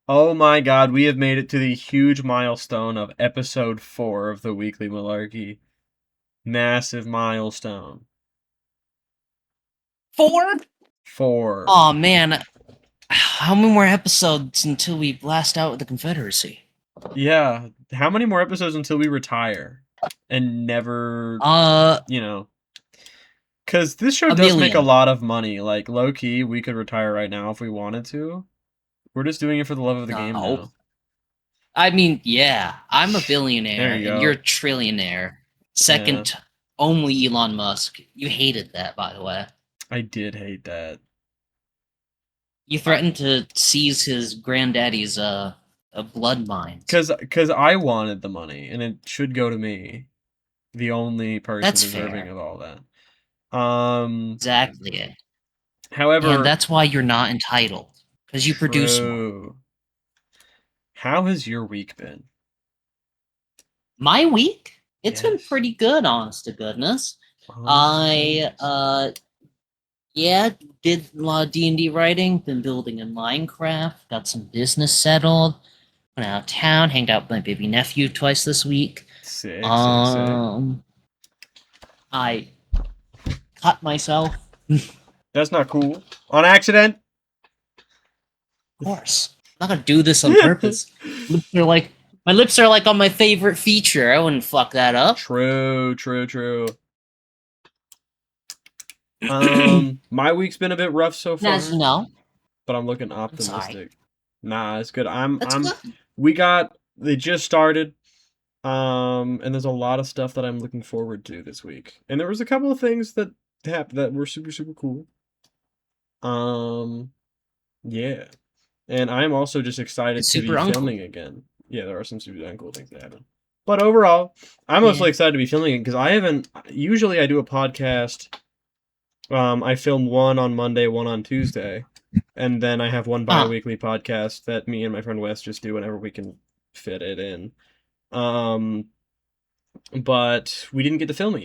Oh my god, we have made it to the huge milestone of episode 4 of the Weekly Malarkey. Massive milestone. 4? 4. Oh man, how many more episodes until we blast out with the Confederacy? Yeah, how many more episodes until we retire? And never, Uh, you know. Because this show a does make a million. lot of money. Like, low key, we could retire right now if we wanted to. We're just doing it for the love of the game No. now. I mean, yeah, I'm a There billionaire you and you're a go. trillionaire. Yeah, Second only Elon Musk. You hated that, by the way. I did hate that. You threatened to seize his granddaddy's blood mines. Cause I wanted the money, and it should go to me, the only person That's deserving fair. of all that. Um, Exactly it. And however, that's why you're not entitled. Because you produce more. true. How has your week been? My week? It's been Yes. pretty good, honest to goodness. Honest to I goodness. yeah, did a lot of D&D writing, been building in Minecraft, got some business settled, went out of town, hanged out with my baby nephew twice this week. Sick, sick, sick. Um I cut myself. Of That's not cool. On accident? course. I'm not gonna do this on purpose. My lips are like on my favorite feature. I wouldn't fuck that up. True, true, true. My week's been a bit rough so And as you far, know, but I'm looking I'm sorry. optimistic. Nah, it's good. That's good. They just started. And there's a lot of stuff that I'm looking forward to this week. And there was a couple of things that happened that were super, super cool. Um, yeah. And I'm also just excited It's to super be uncool. filming again. Yeah, there are some super uncool things that happen. But overall, I'm Yeah. mostly excited to be filming it because I haven't. Usually, I do a podcast. I film one on Monday, one on Tuesday, and then I have one Uh, bi-weekly podcast that me and my friend Wes just do whenever we can fit it in. Um, but we didn't get to film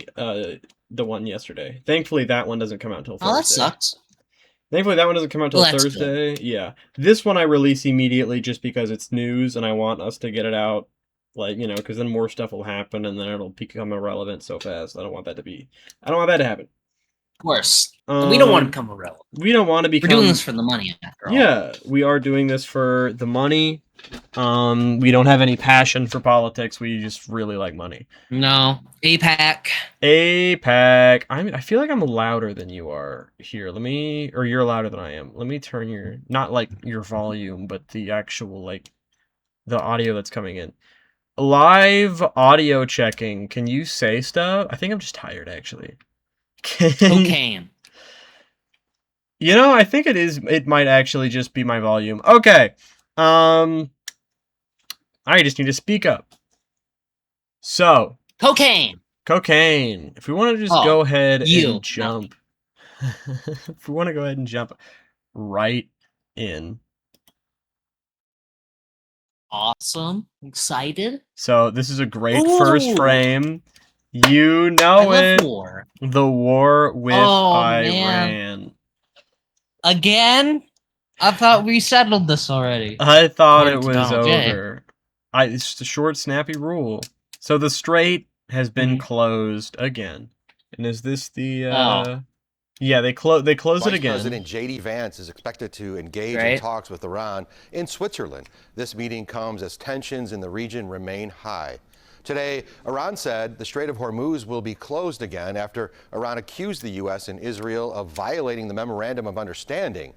the one yesterday. Thankfully, that one doesn't come out until oh, that Thursday. sucks. Thankfully, that one doesn't come out Well, until that's good. Thursday. Yeah, this one I release immediately just because it's news and I want us to get it out, like because then more stuff will happen and then it'll become irrelevant so fast. I don't want that to be. I don't want that to happen. Of course. And we don't want to Um, become irrelevant. we don't want to We're doing this become. for the money, after all. Yeah, we are doing this for the money. We don't have any passion for politics. We just really like money. No. APAC. APAC. I feel like I'm louder than you are here. Or you're louder than I am. Let me turn not like your volume, but the actual, like, the audio that's coming in. Live audio checking. Can you say stuff? I think I'm just tired, actually. Cocaine. I think it might actually just be my volume. Okay. I just need to speak up. So, Cocaine. cocaine. If we want to just Oh, go ahead you, and not me. jump. If we want to go ahead and jump right in. Awesome. Excited. So, this is a great first Ooh. frame. You I know love it. war. The war with Oh, man. Iran. Again? I thought we settled this already. I thought it According to was Donald J. over. It's the short, snappy rule. So the strait has been Mhm. closed again. And is this the Oh, yeah, they close it Vice again. President J.D. Vance is expected to engage in right. talks with Iran in Switzerland. This meeting comes as tensions in the region remain high. Today, Iran said the Strait of Hormuz will be closed again after Iran accused the U.S. and Israel of violating the Memorandum of Understanding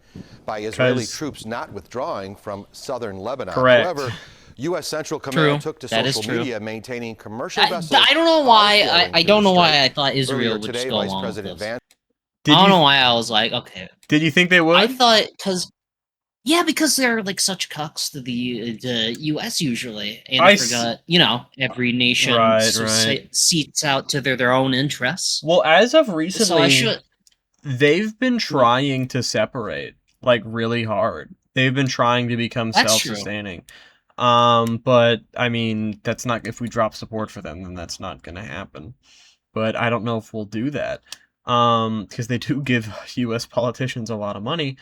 by Israeli troops not withdrawing from southern Lebanon. Correct. However, U.S. Central True. Command took to That is social true. media maintaining commercial vessels. I don't know why. flowing I through don't the know why strait. I thought Israel Earlier would today, just go Vice along with President this. Vance. Did I don't you know why I was like, okay. did you think they I would? thought because they're like such cucks to the U.S. usually, and I forgot, every nation Right. seats out to their own interests. Well, as of So I recently, should. they've been trying to separate, like, really hard. They've been trying to become That's true. self-sustaining. But I mean, that's not, if we drop support for them, then that's not gonna happen. But I don't know if we'll do that. Because they do give US politicians a lot of money.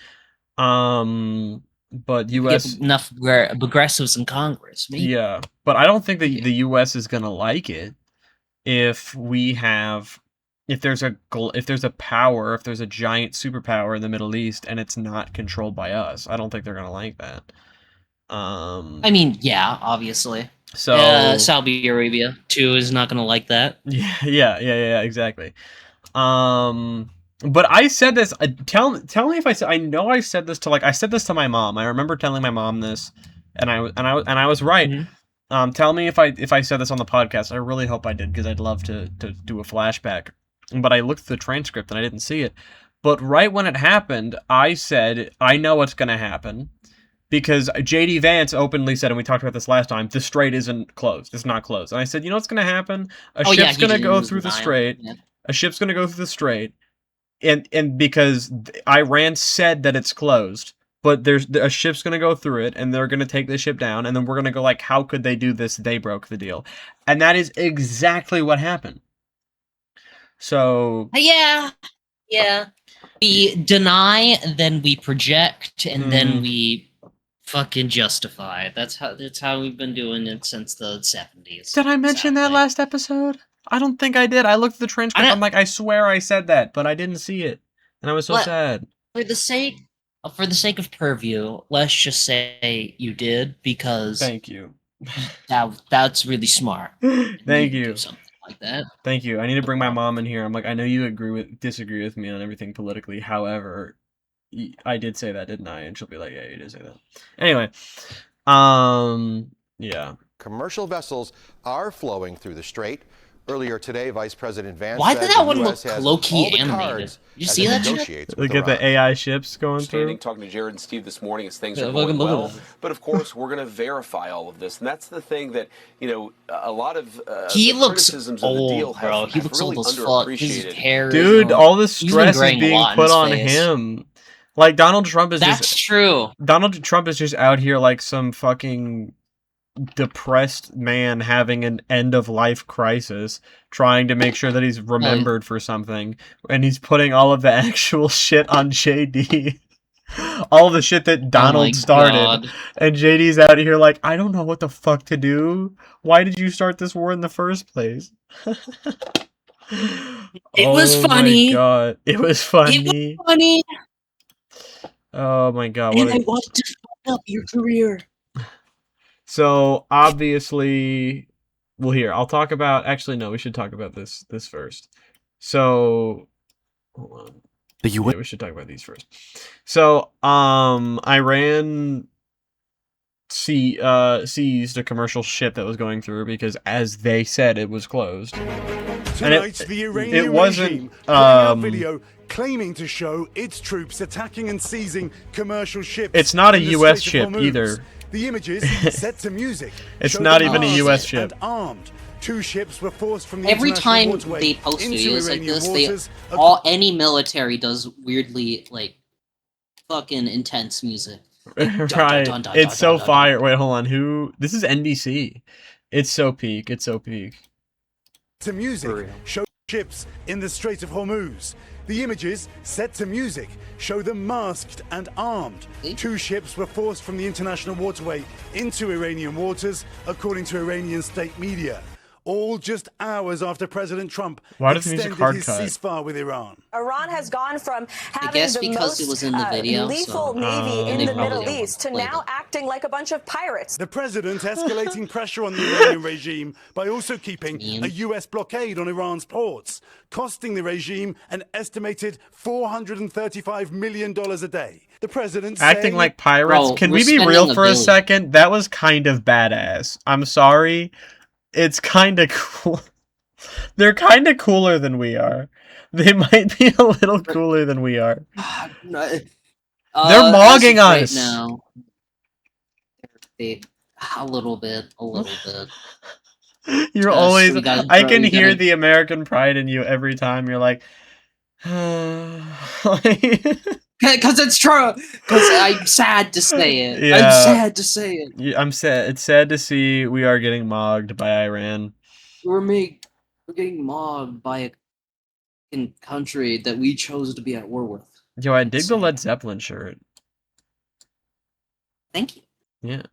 Um, but We get U.S. enough progressives in Congress. Maybe. Yeah, but I don't think the U.S. is gonna like it if we have if there's a power, if there's a giant superpower in the Middle East and it's not controlled by us. I don't think they're gonna like that. I mean, yeah, obviously. So Saudi Arabia too is not gonna like that. yeah, exactly. But I said this. Tell me if I said. I know I said this to I said this to my mom. I remember telling my mom this, and I was right. Mhm. Tell me if I said this on the podcast. I really hope I did because I'd love to do a flashback. But I looked at the transcript and I didn't see it. But right when it happened, I said I know what's gonna happen because JD Vance openly said, and we talked about this last time, the strait isn't closed. It's not closed. And I said, you know what's gonna happen? A Oh yeah, ship's he gonna did. He go was through the denial. strait. Yeah. A ship's gonna go through the strait, and because Iran said that it's closed, but there's a ship's gonna go through it, and they're gonna take the ship down, and then we're gonna go like, how could they do this? They broke the deal, and that is exactly what happened. So Yeah. We deny, then we project, and then Mm. we fucking justify. That's how we've been doing it since the 70s. Did I mention that sadly. last episode? I don't think I did. I looked at the transcript. don't- I'm like, I swear I said that, but I didn't see it, and I was so Let- sad. For the sake of purview, let's just say you did, because Thank you. that's really smart. Thank to you. do something like that. Thank you. I need to bring my mom in here. I'm like, I know you disagree with me on everything politically. However, I did say that, didn't I? And she'll be like, yeah, you did say that. Anyway, yeah. Commercial vessels are flowing through the strait. Earlier today, Vice President Vance Why said did that the one U.S. look has low-key all the animated? cards You as see it that shit? negotiates Look with at the Iran. AI ships going Standing, through. talking to Jared and Steve this morning as things Yeah, are going fucking look at well. that. But of course, we're going to verify all of this, and that's the thing that a lot of He the looks criticisms of the deal old, bro. have, He have looks really old as fuck. His underappreciated. hair, Dude, all the he's been stress is graying a being lot in put his on face. him. Like Donald Trump is That's true. Donald Trump is just out here like some fucking depressed man having an end of life crisis, trying to make sure that he's remembered for something, and he's putting all of the actual shit on JD. All the shit that Donald started. God. And JD's out here like, I don't know what the fuck to do. Why did you start this war in the first place? It was funny. Oh my god. It was funny. It was funny. Oh my god. And I wanted to fuck up your career. So obviously, well, here I'll talk about. Actually, no, we should talk about this first. So, hold on. Yeah, we should talk about these first. So, Iran seized a commercial ship that was going through because, as they said, it was closed. Tonight, the Iranian it wasn't, regime putting out video claiming to show its troops attacking and seizing commercial ships. It's not a in the U.S. Strait of ship Hormuz. either. The images set to music. It's show not them even a armed U.S. ship. And armed. Two ships were forced from the Every international time waterway they post into videos like Iranian this, waters. any military does weirdly fucking intense music. Right. It's so fire. Wait, hold on. Who? This is NBC. It's so peak. It's so peak. To music, show ships in the Strait of Hormuz. The images, set to music, show them masked and armed. Two ships were forced from the international waterway into Iranian waters, according to Iranian state media. All just hours after President Trump extended his ceasefire with Iran. Iran has gone from having guess the because most it was in the video, lethal so- navy in they the probably Middle don't want East to to play now them. acting like a bunch of pirates. The president escalating pressure on the Iranian regime by also keeping a U.S. blockade on Iran's ports, costing the regime an estimated $435 million a day. The president Acting saying, like pirates. Bro, Can we're we be real spending for a $1 billion. second? That was kind of badass. I'm sorry. It's kind of cool. They're kind of cooler than we are. They might be a little cooler than we are. They're mogging right us. now. A little bit. You're Us, always. we gotta- I can we hear gotta- the American pride in you every time. You're like. Because it's true. Because I'm sad to say it. Yeah. I'm sad to say it. Yeah, I'm sad. It's sad to see we are getting mogged by Iran. We're getting mobbed by a country that we chose to be at war with. Yo, I dig the Led Zeppelin shirt. Thank you. Yeah.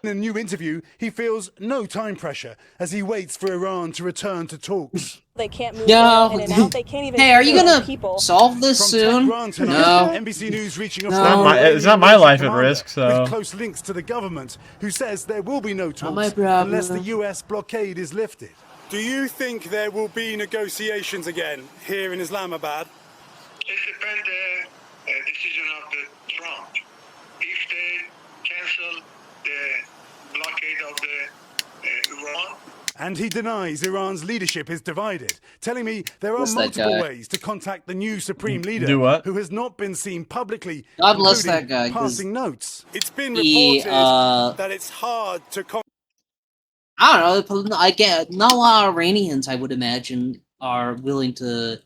In a new interview, he feels no time pressure as he waits for Iran to return to talks. They can't move Yeah. in and out. They can't even. Hey, are you feed their own gonna people. solve this From soon? Tehran tonight, No. NBC News reaching a No. former It's not my Iranian life at commander risk, so. with close links to the government, who says there will be no my talks problem. unless the US blockade is lifted. Do you think there will be negotiations again here in Islamabad? It depends the decision of the Trump. If they cancel the blockade of the Iran. And he denies Iran's leadership is divided, telling me there are Bless that multiple guy. ways to contact the new supreme leader, Do what? who has not been seen publicly, God bless including that guy, 'cause passing notes. It's been he, reported that it's hard to. I don't know. I get not a lot of Iranians, I would imagine, are willing to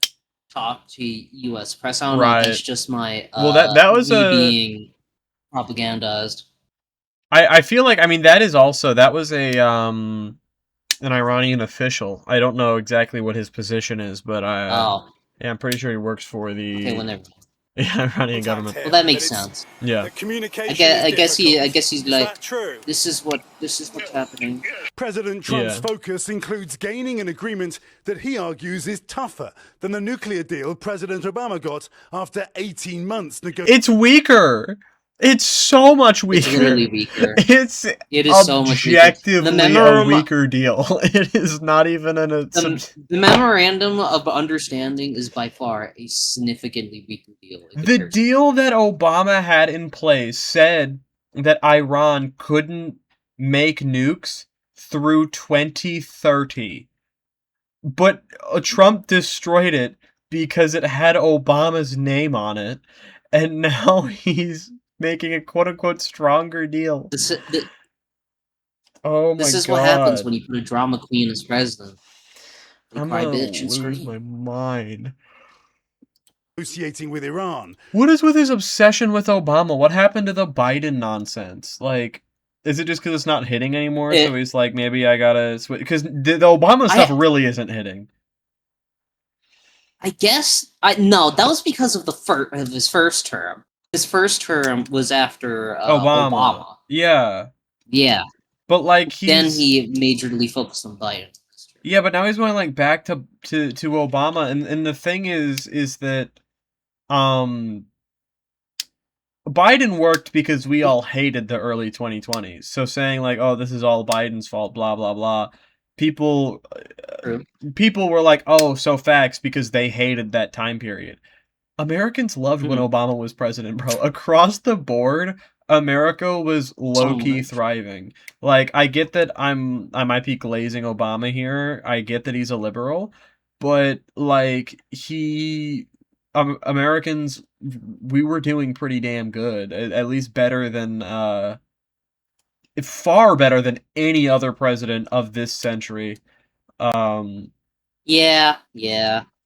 talk to U.S. press. I don't know. If that's Right. just my Well, that was me a. being propagandized. I feel like, I mean, that was a an Iranian official. I don't know exactly what his position is, but Oh, yeah, I'm pretty sure he works for the okay. Whenever. Iranian government. Well, that makes sense. Yeah. The communication I guess is he's difficult. like, Is that true? this is what's happening. President Trump's Yeah. focus includes gaining an agreement that he argues is tougher than the nuclear deal President Obama got after 18 months negotiating. It's weaker. It's so much weaker. It's literally weaker. It's It is so much weaker. objectively The a memorandum- weaker deal. It is not even The memorandum of understanding is by far a significantly weaker deal. in the comparison. deal that Obama had in place said that Iran couldn't make nukes through 2030. But Trump destroyed it because it had Obama's name on it, and now he's making a quote-unquote stronger deal. Oh my god. This is what happens when you put a drama queen as president. They I'm cry gonna bitch and lose scream. my mind. Negotiating with Iran. What is with his obsession with Obama? What happened to the Biden nonsense? Like, is it just because it's not hitting anymore? So he's like, maybe I gotta switch. Because the Obama stuff really isn't hitting. I guess no, that was because of of his first term. His first term was after Obama. Yeah. Yeah. But like then he majorly focused on Biden. Yeah, but now he's going like back to Obama, and the thing is that Biden worked because we all hated the early 2020s. So saying like, oh, this is all Biden's fault, blah blah blah. People were like, oh, so facts, because they hated that time period. Americans loved when Obama was president, bro. Across the board, America was low-key thriving. Like, I get that I might be glazing Obama here. I get that he's a liberal, but like Americans, we were doing pretty damn good. At least better than far better than any other president of this century. Yeah.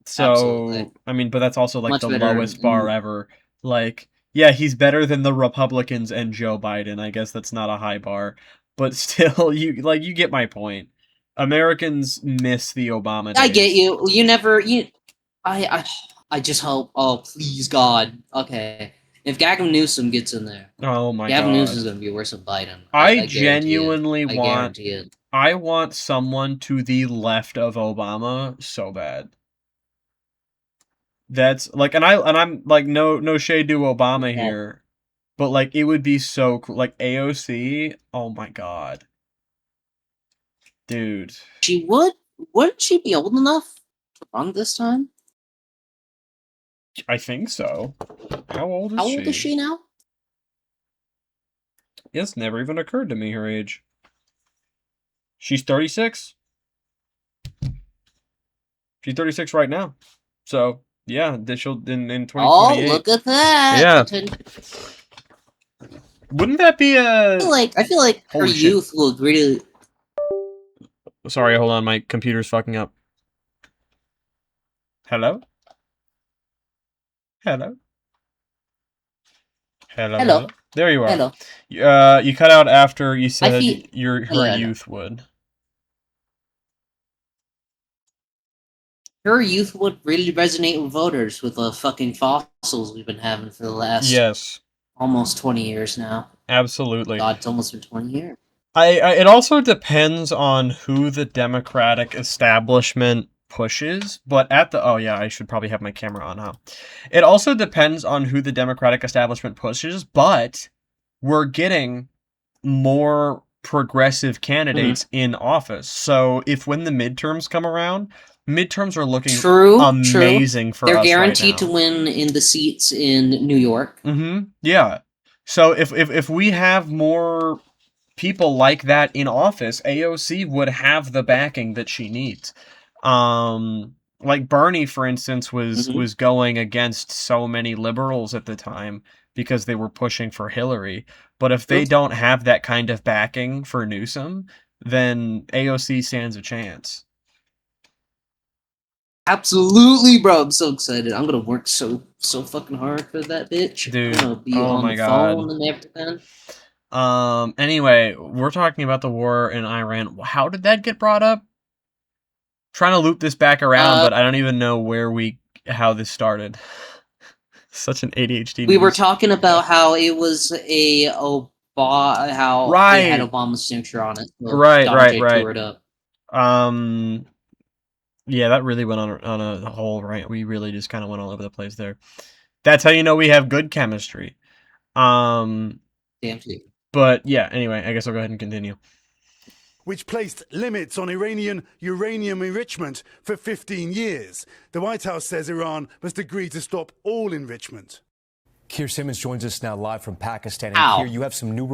So, absolutely. I mean, but that's also like Much the better lowest bar ever. Like, yeah, he's better than the Republicans and Joe Biden. I guess that's not a high bar, but still, you get my point. Americans miss the Obama days. I get you. I just hope. Oh, please, God. Okay. If Gavin Newsom gets in there, oh my Gavin god, Newsom's gonna be worse than Biden. I genuinely want. I want someone to the left of Obama so bad. That's like, and I'm like, no shade to Obama here, but like, it would be so cool. Like AOC, oh my god, dude. Wouldn't she be old enough to run this time? I think so. How old is she? How old is she now? It's never even occurred to me her age. She's 36. She's 36 right now. So, yeah, she'll in 2028. Oh, look at that. Yeah. Wouldn't that be a... I feel like her youth will really... Sorry, hold on. My computer's fucking up. Hello? Hello? Hello? Hello. There you are. Hello. You cut out after you said her Hello. youth would. Her youth would really resonate with voters with the fucking fossils we've been having for the last Yes, almost 20 years now. absolutely. God, it's almost been 20 years. It also depends on who the Democratic establishment pushes, but oh yeah, I should probably have my camera on, huh? It also depends on who the Democratic establishment pushes, but we're getting more progressive candidates in office. So if when the midterms come around, midterms are looking True. amazing for They're us guaranteed right now. to win in the seats in New York. Yeah. So if we have more people like that in office, AOC would have the backing that she needs. Like Bernie, for instance, was going against so many liberals at the time because they were pushing for Hillary. But if they don't have that kind of backing for Newsom, then AOC stands a chance. Absolutely, bro. I'm so excited. I'm gonna work so fucking hard for that bitch. Dude, I'm gonna be oh on my the God. phone and everything. Anyway, we're talking about the war in Iran. How did that get brought up? Trying to loop this back around, but I don't even know how this started. Such an ADHD. We were talking about how it was how it had Obama's signature on it. So Right. tore it up. Yeah, that really went on a whole rant. We really just kind of went all over the place there. That's how you know we have good chemistry. Damn too. But yeah, anyway, I guess I'll go ahead and continue. Which placed limits on Iranian uranium enrichment for 15 years. The White House says Iran must agree to stop all enrichment. Keir Simmons joins us now live from Pakistan. And Keir, you have some new...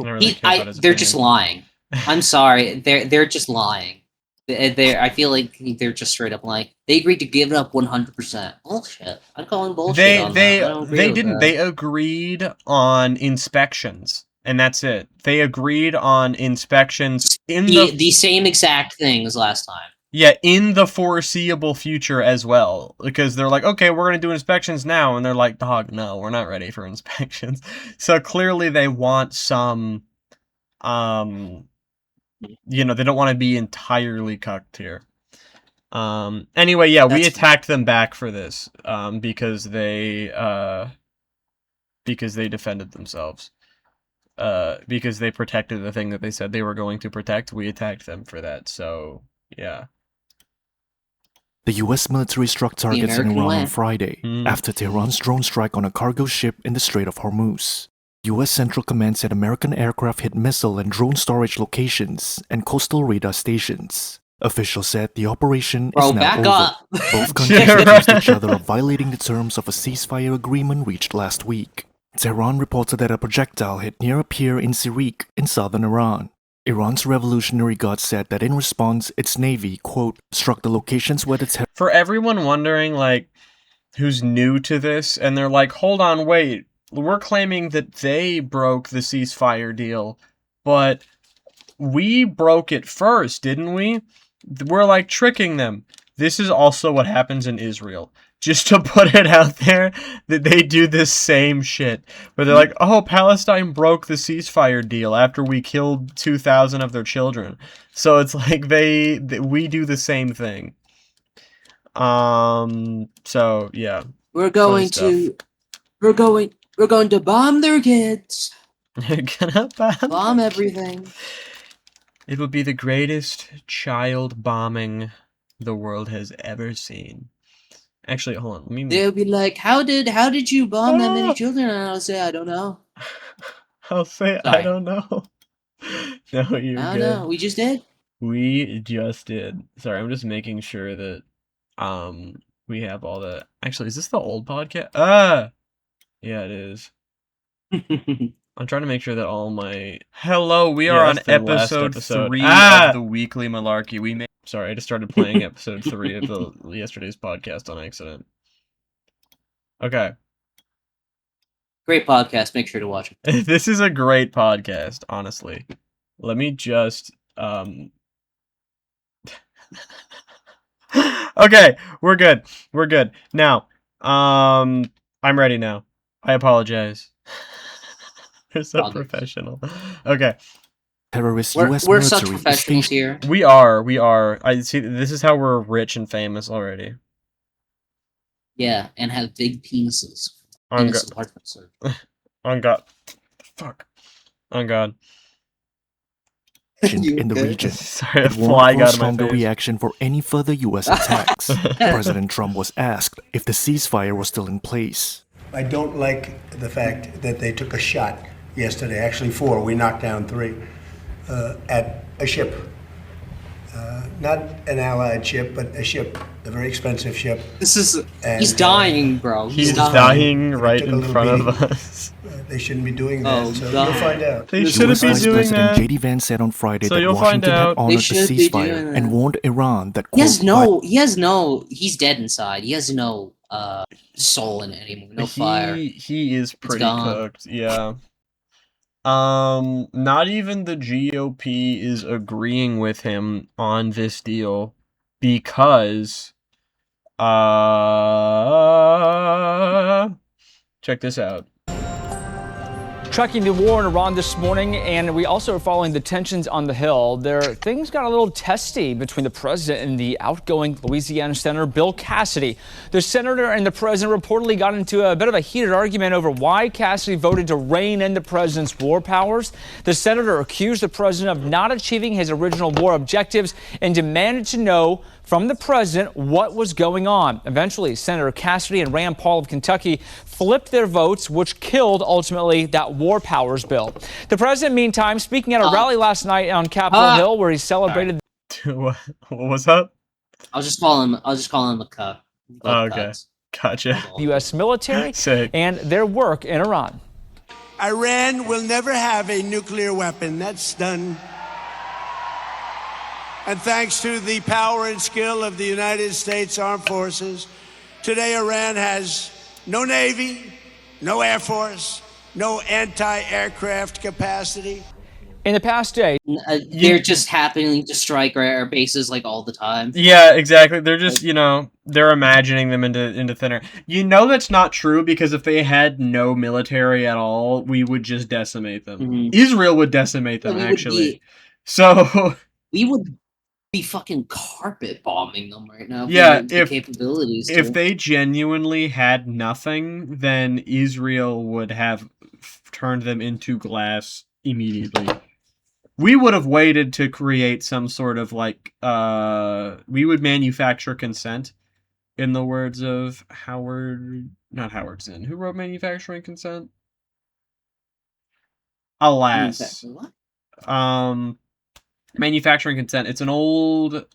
They're just lying. I'm sorry. They're just lying. I feel like they're just straight up lying. They agreed to give it up 100%. Bullshit. I'm calling bullshit on that. I don't agree they with didn't. that. They agreed on inspections, and that's it. They agreed on inspections in the same exact thing as last time. Yeah, in the foreseeable future as well, because they're like, okay, we're gonna do inspections now, and they're like, dog, no, we're not ready for inspections. So clearly, they want some, you know, they don't want to be entirely cucked here. Anyway, yeah, we attacked them back for this, because they defended themselves. Because they protected the thing that they said they were going to protect. We attacked them for that, so yeah. The U.S. military struck targets in Iran on Friday after Tehran's drone strike on a cargo ship in the Strait of Hormuz. U.S. Central Command said American aircraft hit missile and drone storage locations and coastal radar stations. Officials said the operation is now over. Both countries accused each other of violating the terms of a ceasefire agreement reached last week. Tehran reported that a projectile hit near a pier in Sirik in southern Iran. Iran's Revolutionary Guard said that in response, its navy, quote, struck the locations where the For everyone wondering, like, who's new to this, and they're like, hold on, wait, we're claiming that they broke the ceasefire deal, but we broke it first, didn't we? We're, like, tricking them. This is also what happens in Israel. Just to put it out there, that they do this same shit. Where they're like, oh, Palestine broke the ceasefire deal after we killed 2,000 of their children. So it's like we do the same thing. So yeah. We're going to bomb their kids. They're gonna bomb everything. It will be the greatest child bombing the world has ever seen. Actually, hold on. Let me. They'll be like, "How did you bomb that many children?" And I'll say, "I don't know." I'll say, "I don't know." No, you're I good. don't know. We just did. We just did. Sorry, I'm just making sure that we have all the. Actually, is this the old podcast? Yeah, it is. I'm trying to make sure that all my. Hello, we are on episode 3 of the weekly Malarkey. We made. Sorry, I just started playing episode 3 of yesterday's podcast on accident. Okay. Great podcast. Make sure to watch it. This is a great podcast, honestly. Let me just Okay, we're good. We're good. Now, I'm ready now. I apologize. We're so professional. Okay. Terrorist we're US such professionals here. We are. I see. This is how we're rich and famous already. Yeah, and have big penises. On God. Fuck. On God. in the region. Sorry, a It warned fly for a got in my stronger face. reaction for any further U.S. attacks. President Trump was asked if the ceasefire was still in place. I don't like the fact that they took a shot yesterday, actually 4, we knocked down 3, at a ship. Not an allied ship, but a ship, a very expensive ship. He's dying, bro. He's dying right in front of us. They shouldn't be doing that, so you'll find out. They shouldn't be doing President that. J.D. Vance said on Friday So that you'll Washington find had out. honored the ceasefire and warned Iran that, quote, he's dead inside. He has no soul in it anymore. No fire. He is pretty cooked, yeah. Not even the GOP is agreeing with him on this deal because check this out. Tracking the war in Iran this morning, and we also are following the tensions on the Hill. Things got a little testy between the president and the outgoing Louisiana Senator Bill Cassidy. The senator and the president reportedly got into a bit of a heated argument over why Cassidy voted to rein in the president's war powers. The senator accused the president of not achieving his original war objectives and demanded to know from the president what was going on. Eventually, Senator Cassidy and Rand Paul of Kentucky flipped their votes, which killed, ultimately, that war powers bill. The president, meantime, speaking at a rally last night on Capitol Hill, where he celebrated... What was up? I'll just call him a cuck. Okay, gotcha. U.S. military and their work in Iran. Iran will never have a nuclear weapon. That's done. And thanks to the power and skill of the United States Armed Forces, today Iran has no Navy, no Air Force, no anti-aircraft capacity. In the past day, they're just happening to strike our air bases like all the time. Yeah, exactly. They're just, they're imagining them into thin air. You know that's not true because if they had no military at all, we would just decimate them. Mm-hmm. Israel would decimate them, actually. So we would be fucking carpet bombing them right now. Yeah, if they genuinely had nothing, then Israel would have turned them into glass immediately. We would have waited to create some sort of we would manufacture consent, in the words of not Howard Zinn. Who wrote Manufacturing Consent? Alas. Manufacturing Consent. It's an old,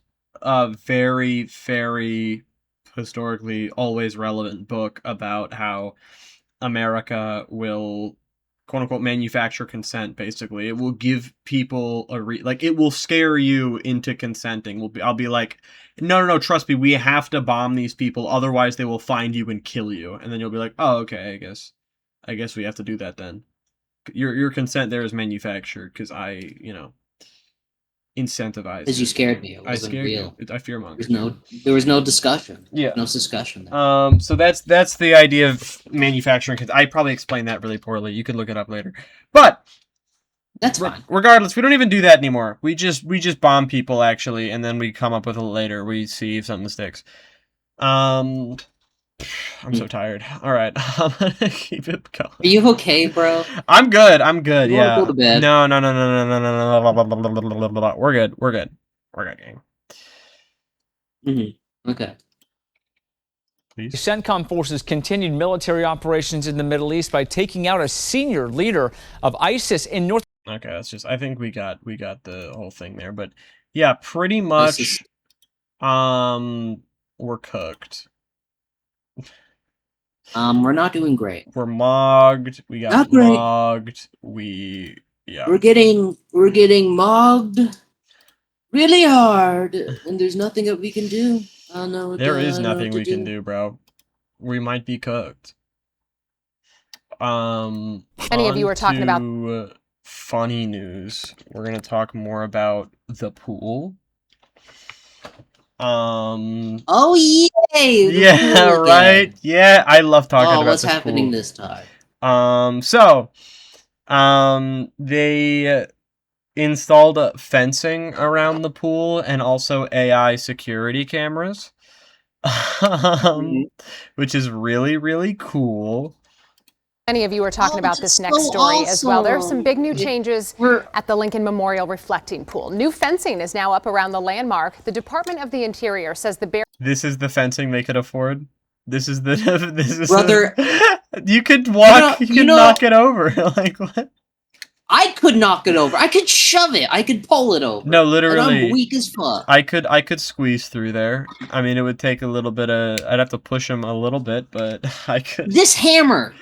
very, very historically always relevant book about how America will, quote unquote, manufacture consent. Basically, it will give people it will scare you into consenting. I'll be like, no, trust me, we have to bomb these people, otherwise they will find you and kill you. And then you'll be like, oh, okay, I guess we have to do that then. Your consent there is manufactured because I, incentivized. Because you scared me. It wasn't real. I fear monger. There was no discussion. Yeah. No discussion there. So that's the idea of manufacturing. Because I probably explained that really poorly. You can look it up later. But that's fine. Regardless, we don't even do that anymore. We just bomb people actually, and then we come up with it later. We see if something sticks. I'm so tired. All right, I'm gonna keep it going. Are you okay, bro? I'm good. You yeah. Go to bed. No. We're good, gang. Okay. Please. CENTCOM forces continued military operations in the Middle East by taking out a senior leader of ISIS in North. Okay, that's just. I think we got the whole thing there, but yeah, pretty much. ISIS. We're cooked. We're not doing great. We're mogged. We got mogged. We're getting mogged really hard, and there's nothing that we can do. Oh no, there is nothing we can do, bro. We might be cooked. Many of you were talking about funny news. We're gonna talk more about the pool. Oh yay! Yeah, right. Yeah, I love talking about what's this happening pool. this time. They installed fencing around the pool and also AI security cameras. which is really, really cool. Many of you are talking about this next story as well. There are some big new changes at the Lincoln Memorial reflecting pool. New fencing is now up around the landmark. The Department of the Interior says the This is the fencing they could afford. This is the Brother. You could walk. You could knock it over. Like what? I could knock it over. I could shove it. I could pull it over. No, literally. And I'm weak as fuck. I could squeeze through there. I mean, it would take a little bit of. I'd have to push him a little bit, but I could. This hammer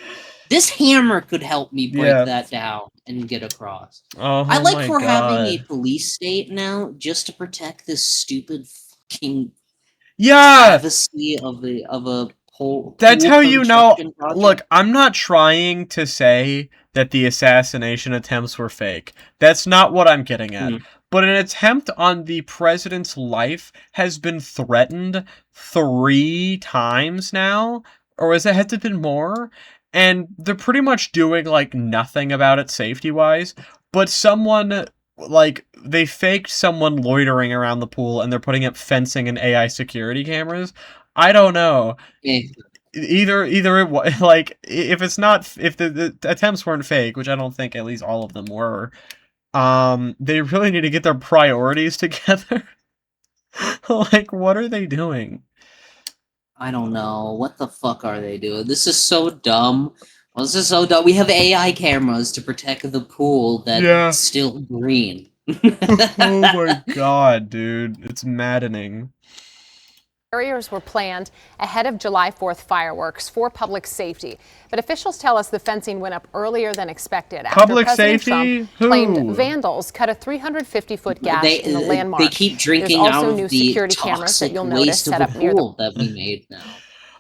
could help me break that down and get across. Oh, I like we're having a police state now just to protect this stupid fucking privacy of a whole. That's how you know. Look, I'm not trying to say that the assassination attempts were fake. That's not what I'm getting at. But an attempt on the president's life has been threatened 3 times now, or has it been more? And they're pretty much doing, like, nothing about it safety-wise. But someone, like, they faked someone loitering around the pool, and they're putting up fencing and AI security cameras. I don't know. Either it, like, if the attempts weren't fake, which I don't think at least all of them were, they really need to get their priorities together. Like, what are they doing? I don't know. What the fuck are they doing? This is so dumb. This is so dumb. We have AI cameras to protect the pool that's still green. Oh my god, dude. It's maddening. Barriers were planned ahead of July 4th fireworks for public safety. But officials tell us the fencing went up earlier than expected after public President safety? Trump claimed vandals cut a 350-foot gash in the landmark. They keep drinking There's out also of new the security cameras that you'll toxic notice waste of set up the near the pool that we made now.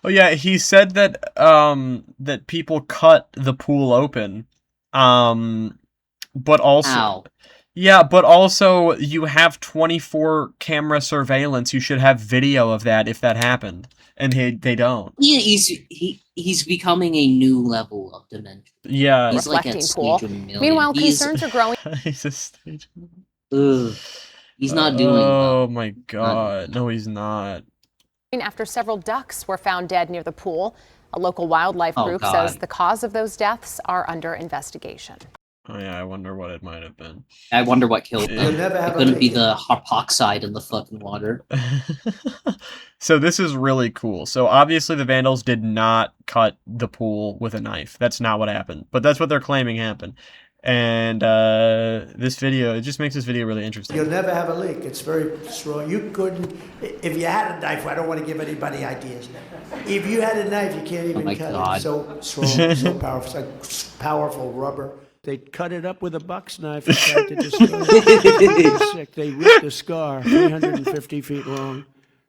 Oh yeah, he said that that people cut the pool open. But also Ow. Yeah, but also you have 24 camera surveillance. You should have video of that if that happened. And they don't. He's becoming a new level of dimension. Yeah. He's like at stage 1 million. Meanwhile, concerns are growing. He's a stage. He's not doing well. Oh my god. No, he's not. After several ducks were found dead near the pool, a local wildlife group says the cause of those deaths are under investigation. Oh yeah, I wonder what it might have been. I wonder what killed them. It couldn't be the hypoxide in the fucking water. So this is really cool. So obviously the vandals did not cut the pool with a knife. That's not what happened. But that's what they're claiming happened. And this video, it just makes this video really interesting. You'll never have a leak. It's very strong. You couldn't, if you had a knife, I don't want to give anybody ideas. If you had a knife, you can't even cut it. It's so strong, so powerful. It's like powerful rubber. They cut it up with a box knife and tried to destroy it. Sick. They ripped the scar 350 feet long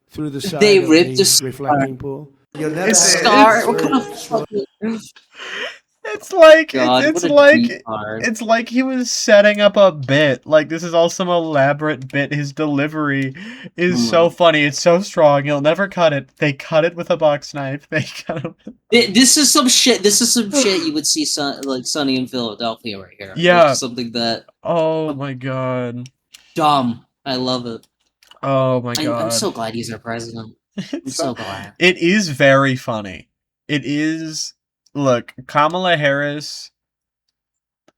through the side of the reflecting pool. You'll never scar. What kind of fucking... It's like it's like he was setting up a bit. Like this is all some elaborate bit. His delivery is so funny. It's so strong. You'll never cut it. They cut it with a box knife. They cut it. This is some shit. This is some shit you would see like Sunny in Philadelphia right here. Yeah, like something that. Oh my god. Dumb. I love it. Oh my god. I'm so glad he's our president. I'm so glad. It is very funny. It is. Look, Kamala Harris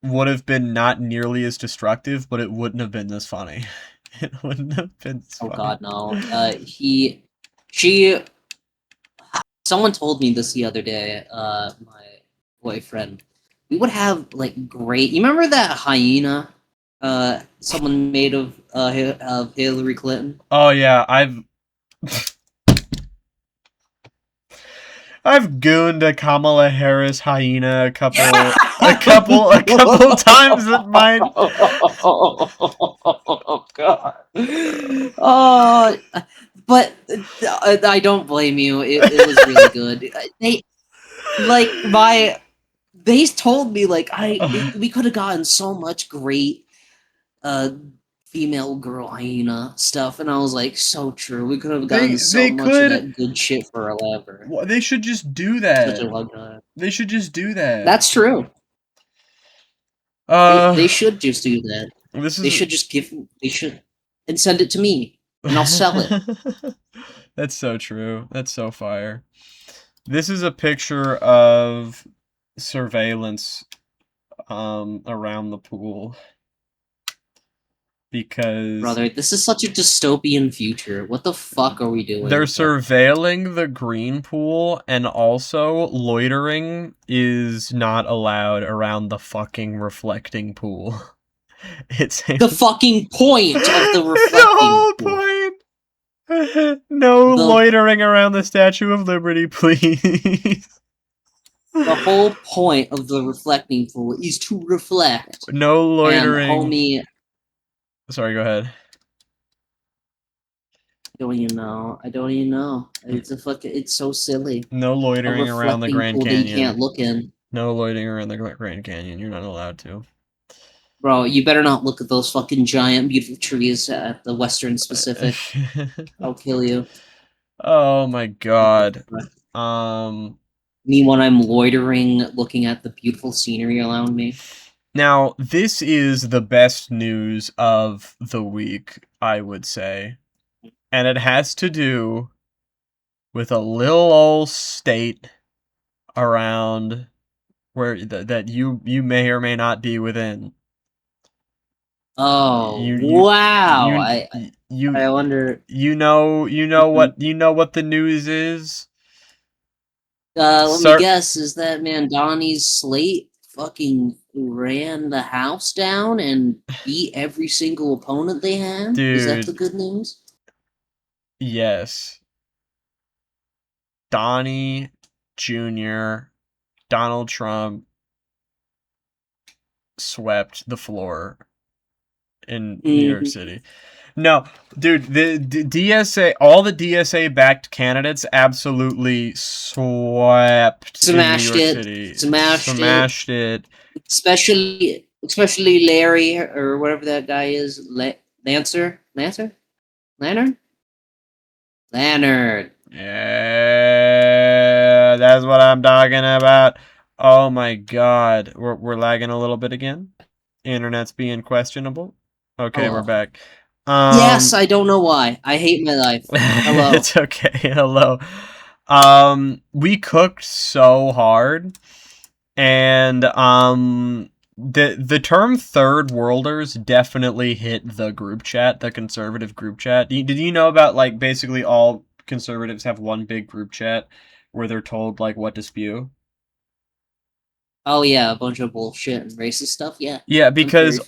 would have been not nearly as destructive, but it wouldn't have been this funny. It wouldn't have been this funny. Oh god, no. Someone told me this the other day, my boyfriend. We would have, like, great... You remember that hyena someone made of Hillary Clinton? Oh, yeah, I've gooned a Kamala Harris hyena a couple times at mine. Oh god. Oh, but I don't blame you. It was really good. They told me like we could have gotten so much great female girl hyena stuff, and I was like, so true. We could have gotten so much of that good shit for our lever. Well, they should just do that. They should just do that. That's true. They should just do that. They should just and send it to me, and I'll sell it. That's so true. That's so fire. This is a picture of surveillance around the pool. Because... Brother, this is such a dystopian future. What the fuck are we doing? They're surveilling the green pool, and also loitering is not allowed around the fucking reflecting pool. It's the fucking point of the reflecting pool. No loitering around the Statue of Liberty, please. The whole point of the reflecting pool is to reflect. No loitering. And homie... Sorry, go ahead. I don't even know. It's so silly. No loitering around the Grand Canyon. You can't look in. No loitering around the Grand Canyon. You're not allowed to. Bro, you better not look at those fucking giant, beautiful trees at the Western Pacific. I'll kill you. Oh my god. Me when I'm loitering, looking at the beautiful scenery around me. Now, this is the best news of the week, I would say. And it has to do with a little old state around where that you may or may not be within. Oh, wow! I wonder. You know what the news is. Let me guess. Is that Mandani's slate fucking ran the house down and beat every single opponent they had? Dude, is that the good news? Yes. Donnie Jr., Donald Trump swept the floor in New York City. No, dude, the DSA, all the DSA-backed candidates absolutely smashed it. Especially Larry, or whatever that guy is, Lancer? Leonard. Yeah, that's what I'm talking about. Oh my god, we're lagging a little bit again. Internet's being questionable. Okay, we're back. Yes, I don't know why. I hate my life. Hello. It's okay. Hello. We cooked so hard, and the term third worlders definitely hit the group chat, the conservative group chat. Did you know about, like, basically all conservatives have one big group chat where they're told, like, what to spew? Oh yeah, a bunch of bullshit and racist stuff. Yeah. Yeah, because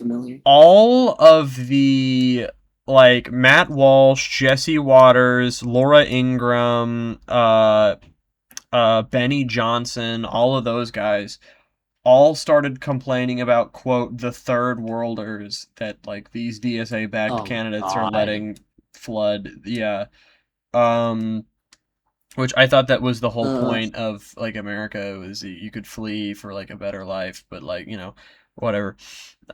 all of the, like, Matt Walsh, Jesse Waters, Laura Ingraham, Benny Johnson, all of those guys all started complaining about, quote, the third worlders that, like, these DSA-backed candidates are letting flood. Yeah. Which I thought that was the whole point of, like, America, was you could flee for, like, a better life, but, like, you know, whatever.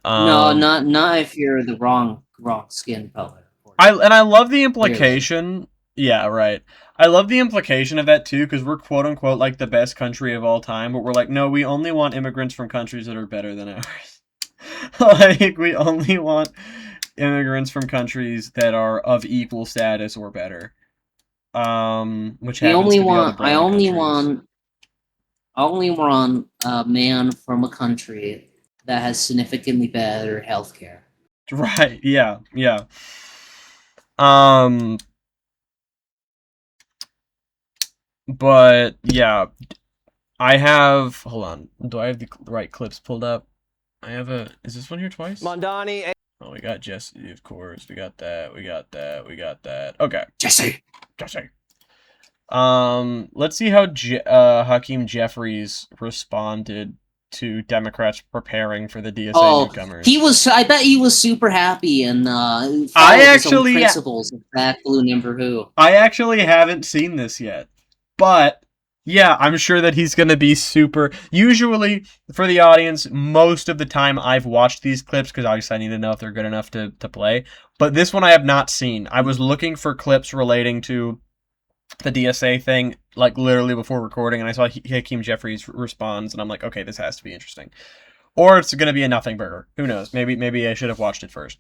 No, not if you're the wrong skin color. I love the implication. Yeah, right. I love the implication of that too, because we're quote unquote like the best country of all time, but we're like, no, we only want immigrants from countries that are better than ours. Like, we only want immigrants from countries that are of equal status or better. Which I only want a man from a country that has significantly better healthcare. Right, yeah. But yeah, I have, hold on, do I have the right clips pulled up? Is this one here twice? Mandani. Oh, we got Jesse, of course. We got that. Okay. Jesse. Let's see how Hakeem Jeffries responded to Democrats preparing for the DSA newcomers. I bet he was super happy and principles of Back Blue Number Who. I actually haven't seen this yet, but yeah, I'm sure that he's gonna be super. Usually, for the audience, most of the time I've watched these clips because obviously I need to know if they're good enough to play. But this one I have not seen. I was looking for clips relating to the DSA thing, like, literally before recording, and I saw Hakeem Jeffries responds, and I'm like, okay, this has to be interesting. Or it's gonna be a nothing burger. Who knows? Maybe I should have watched it first.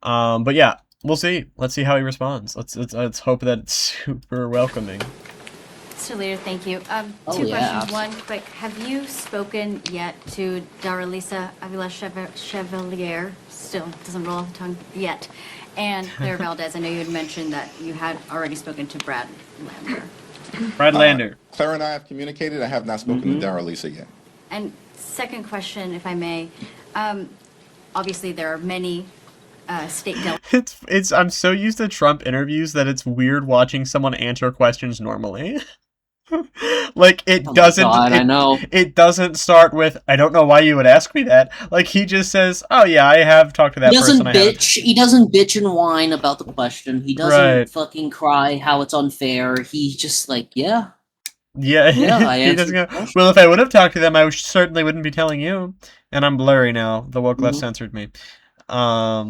But yeah, We'll see. Let's see how he responds. Let's hope that it's super welcoming. Mr. Leader, thank you. Two questions. One, quick. Have you spoken yet to Daralisa Avila Chevalier? Still doesn't roll off the tongue yet. And Claire Valdez. I know you had mentioned that you had already spoken to Brad Lander. Brad Lander. Claire and I have communicated. I have not spoken to Daralisa yet. And second question, if I may. Obviously, there are many state delegates. I'm so used to Trump interviews that it's weird watching someone answer questions normally. Like it doesn't. God, I know. It doesn't start with "I don't know why you would ask me that." Like he just says, "Oh yeah, I have talked to that person." He doesn't bitch and whine about the question. He doesn't fucking cry how it's unfair. He's just like, yeah. Yeah, he doesn't go, well, if I would have talked to them, I certainly wouldn't be telling you. And I'm blurry now. The woke left censored me. Yeah,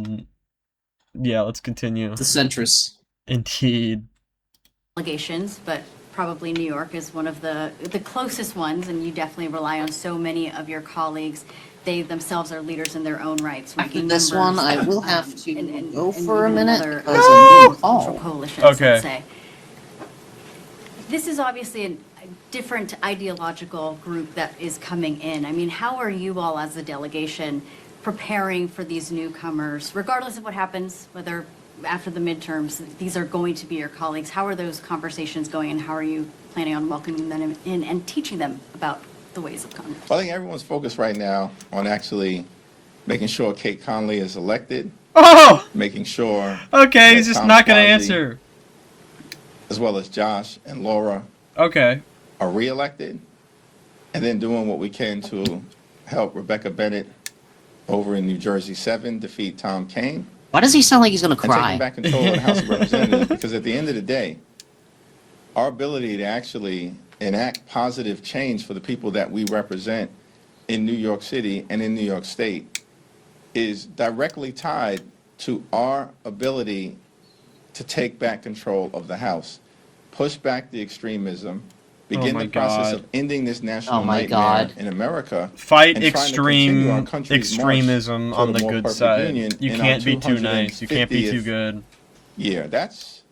let's continue. The centrists. Indeed. Delegations, but probably New York is one of the closest ones, and you definitely rely on so many of your colleagues. They themselves are leaders in their own rights. After this one, I will have to go for a minute because I'm cultural coalitions, let's say. This is obviously a different ideological group that is coming in. I mean, how are you all as a delegation preparing for these newcomers, regardless of what happens, whether after the midterms, these are going to be your colleagues? How are those conversations going, and how are you planning on welcoming them in and teaching them about the ways of Congress? Well, I think everyone's focused right now on actually making sure Kate Conley is elected. Oh! Making sure. Okay, he's just not going to answer. As well as Josh and Laura. Okay. Are reelected, and then doing what we can to help Rebecca Bennett over in New Jersey 7 defeat Tom Kaine. Why does he sound like he's going to cry? And taking back control of the House of Representatives, because at the end of the day, our ability to actually enact positive change for the people that we represent in New York City and in New York State is directly tied to our ability to take back control of the House, push back the extremism, begin the process of ending this national nightmare in America. Fight extremism on the good side. You can't be too nice. You can't be too good. Yeah, that's...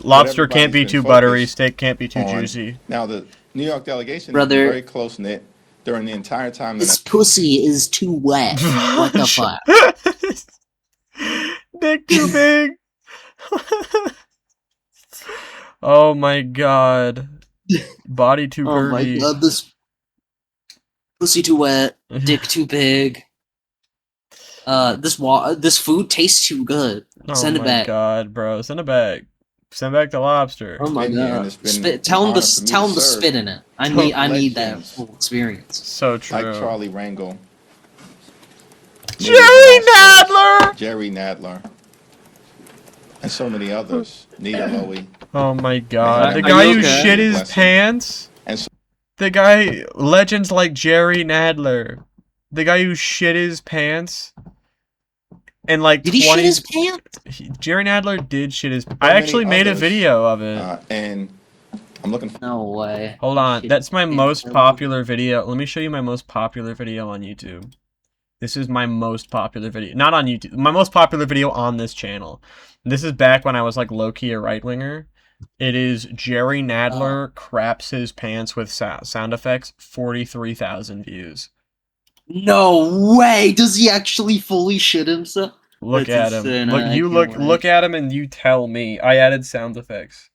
Lobster can't be too buttery. Steak can't be too juicy. Now, the New York delegation is very close-knit during the entire time. This pussy is too wet. What the fuck? Dick too big. Oh my god. Body too curvy. Oh my god, this pussy too wet, dick too big. This food tastes too good. Send it back. Oh my god, bro. Send it back. Send back the lobster. Oh my god. Tell him to spit in it. I need that full experience. So true. Like Charlie Rangel. Jerry Nadler! Jerry Nadler. And so many others. Nita Lowy. Oh my god. The guy who shit his pants? The guy, legends like Jerry Nadler. The guy who shit his pants? And like did he shit his pants? Jerry Nadler did shit his pants. I actually made a video of it. And I'm looking for... No way. Hold on. That's my most popular video. Let me show you my most popular video on YouTube. This is my most popular video. Not on YouTube. My most popular video on this channel. This is back when I was like low-key a right-winger. It is Jerry Nadler craps his pants with sound effects. 43,000 views. No way! Does he actually fully shit himself? Look at him. Look at him and you tell me. I added sound effects.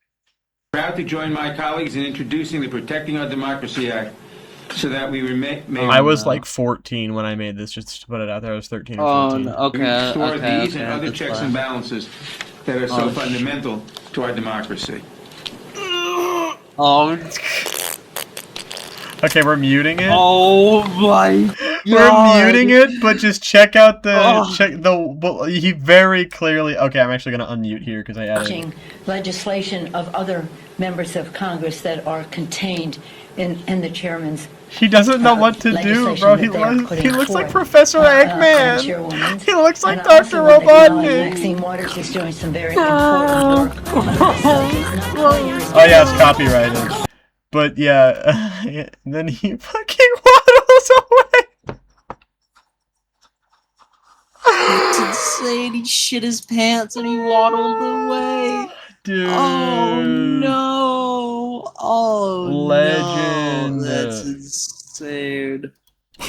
Proud to join my colleagues in introducing the Protecting Our Democracy Act so that we remain... I was like 14 when I made this, just to put it out there. I was 13 or 14. Restore these and other checks and balances that are so fundamental to our democracy. Okay, we're muting it. Oh my god. We're muting it, but just check out the he very clearly. Okay, I'm actually gonna unmute here because I added legislation of other members of Congress that are contained in the chairman's. He doesn't know what to do, bro. He looks like Professor Eggman. He looks like Dr. Robotnik. Maxine Waters is doing some very important work. Oh yeah, it's copyrighted. But yeah, then he fucking waddles away. insane. He shit his pants and he waddled away. Dude. Oh no. Oh Legend. no. That's insane.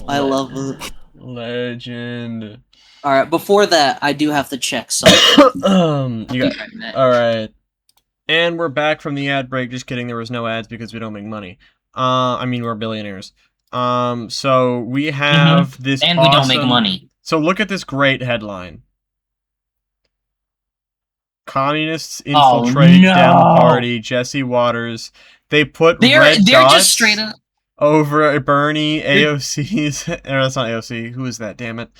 I love it. Legend. Alright, before that, I do have to check something. All right. And we're back from the ad break. Just kidding, there was no ads because we don't make money. I mean, we're billionaires. So we have this and we don't make money. So look at this great headline. Communists infiltrate Dem Party. Jesse Waters. They put red dots just straight up over Bernie, AOC's. Or that's not AOC. Who is that? Damn it.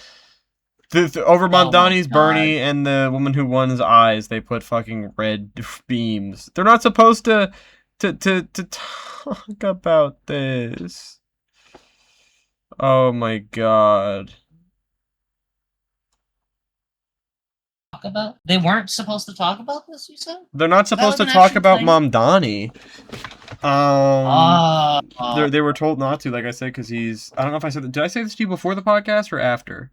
Over Mamdani's Bernie and the woman who won his eyes, they put fucking red beams. They're not supposed to talk about this. Oh my god. They weren't supposed to talk about this, you said? They're not supposed to talk about Mamdani. They were told not to, like I said, because he's... I don't know if I said... Did I say this to you before the podcast or after?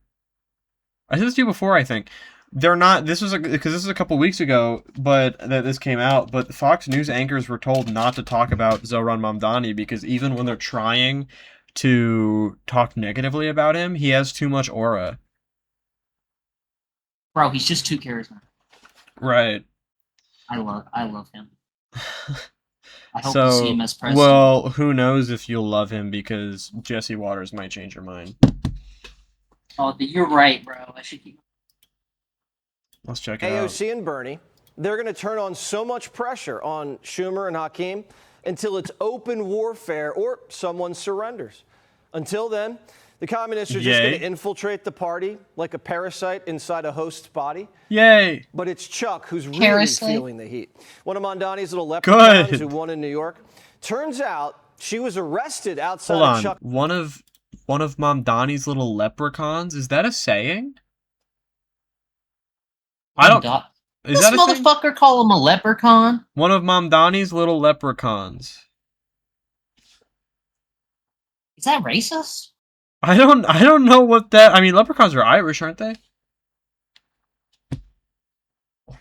I said this to you before, I think. They're not... This was... Because this was a couple weeks ago, but that this came out, but Fox News anchors were told not to talk about Zohran Mamdani because even when they're trying to talk negatively about him, he has too much aura. Bro, he's just too charismatic. Right. I love him. I hope to see him as president. Well, who knows if you'll love him because Jesse Waters might change your mind. Oh, you're right, bro. I should keep... Let's check it out. AOC and Bernie, they're going to turn on so much pressure on Schumer and Hakeem until it's open warfare or someone surrenders. Until then, the communists are just going to infiltrate the party like a parasite inside a host's body. Yay! But it's Chuck who's really feeling the heat. One of Mamdani's little leprechauns who won in New York. Turns out she was arrested outside of Chuck. One of Mamdani's little leprechauns? Is that a saying? I don't... Is this that a motherfucker thing? Call him a leprechaun? One of Mamdani's little leprechauns. Is that racist? I don't know what that... I mean, leprechauns are Irish, aren't they?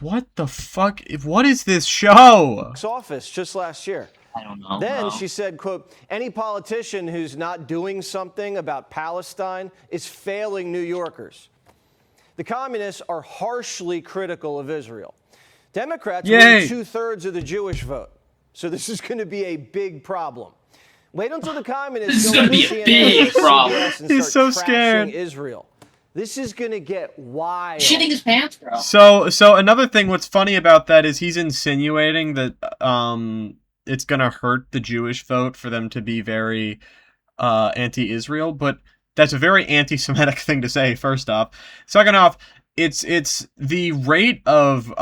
What the fuck? What is this show? Office just last year. I don't know. Then she said, quote, any politician who's not doing something about Palestine is failing New Yorkers. The communists are harshly critical of Israel. Democrats win 2/3 of the Jewish vote. So this is going to be a big problem. Wait until the communists this is going to be a big problem. He's so scared. Israel. This is going to get wild. Shitting his pants, bro. So another thing, what's funny about that is he's insinuating that it's going to hurt the Jewish vote for them to be very anti-Israel, but that's a very anti-Semitic thing to say, first off. Second off, it's the rate of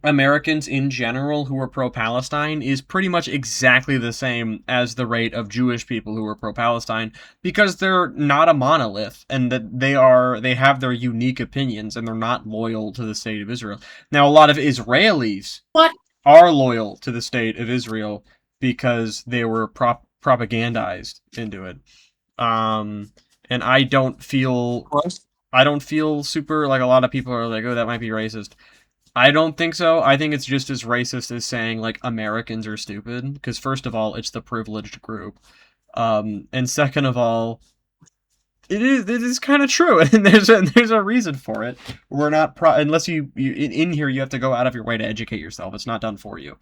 Americans in general who are pro-Palestine is pretty much exactly the same as the rate of Jewish people who are pro-Palestine because they're not a monolith and that they have their unique opinions and they're not loyal to the state of Israel. Now, a lot of Israelis are loyal to the state of Israel because they were propagandized into it. And I don't feel super like a lot of people are like, oh, that might be racist. I don't think so. I think it's just as racist as saying, like, Americans are stupid. Because, first of all, it's the privileged group. And second of all, it is kind of true. And there's a reason for it. We're not... unless you in here, you have to go out of your way to educate yourself. It's not done for you.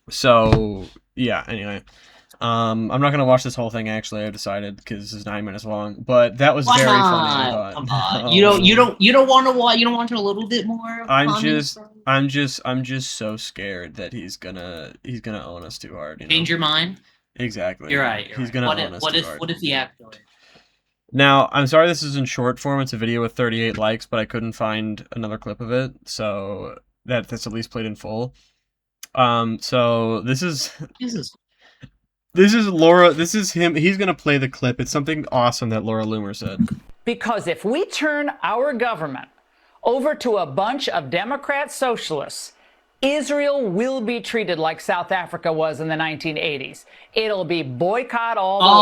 So, yeah, anyway. I'm not gonna watch this whole thing. Actually, I've decided because this is 9 minutes long. But that was very funny. Come on, you don't want to watch. You don't want to a little bit more. I'm just so scared that he's gonna own us too hard. You know? Change your mind. Exactly. You're right. He's gonna own us too hard. What if he actually? Now, I'm sorry this is in short form. It's a video with 38 likes, but I couldn't find another clip of it, so that's at least played in full. So this is. Jesus. This is Laura, this is him, he's going to play the clip. It's something awesome that Laura Loomer said. Because if we turn our government over to a bunch of Democrat socialists, Israel will be treated like South Africa was in the 1980s. It'll be boycott all the way.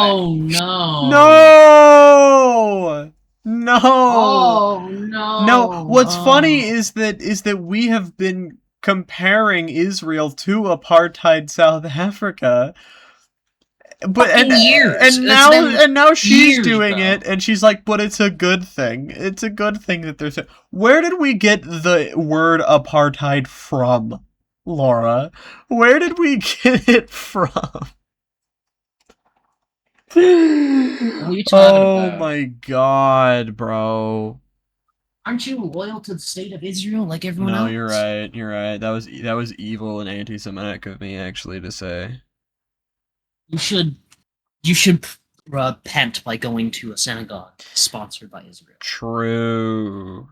Oh, no. No. Oh no. No. What's funny is that we have been comparing Israel to apartheid South Africa. But years. and now she's years doing ago. it, and she's like, but it's a good thing. It's a good thing that there's. Where did we get the word apartheid from, Laura? Where did we get it from? What are you talking Oh about? my god, bro. Aren't you loyal to the state of Israel like everyone else? No, you're right. You're right. That was evil and anti-Semitic of me actually to say. You should repent by going to a synagogue sponsored by Israel. True.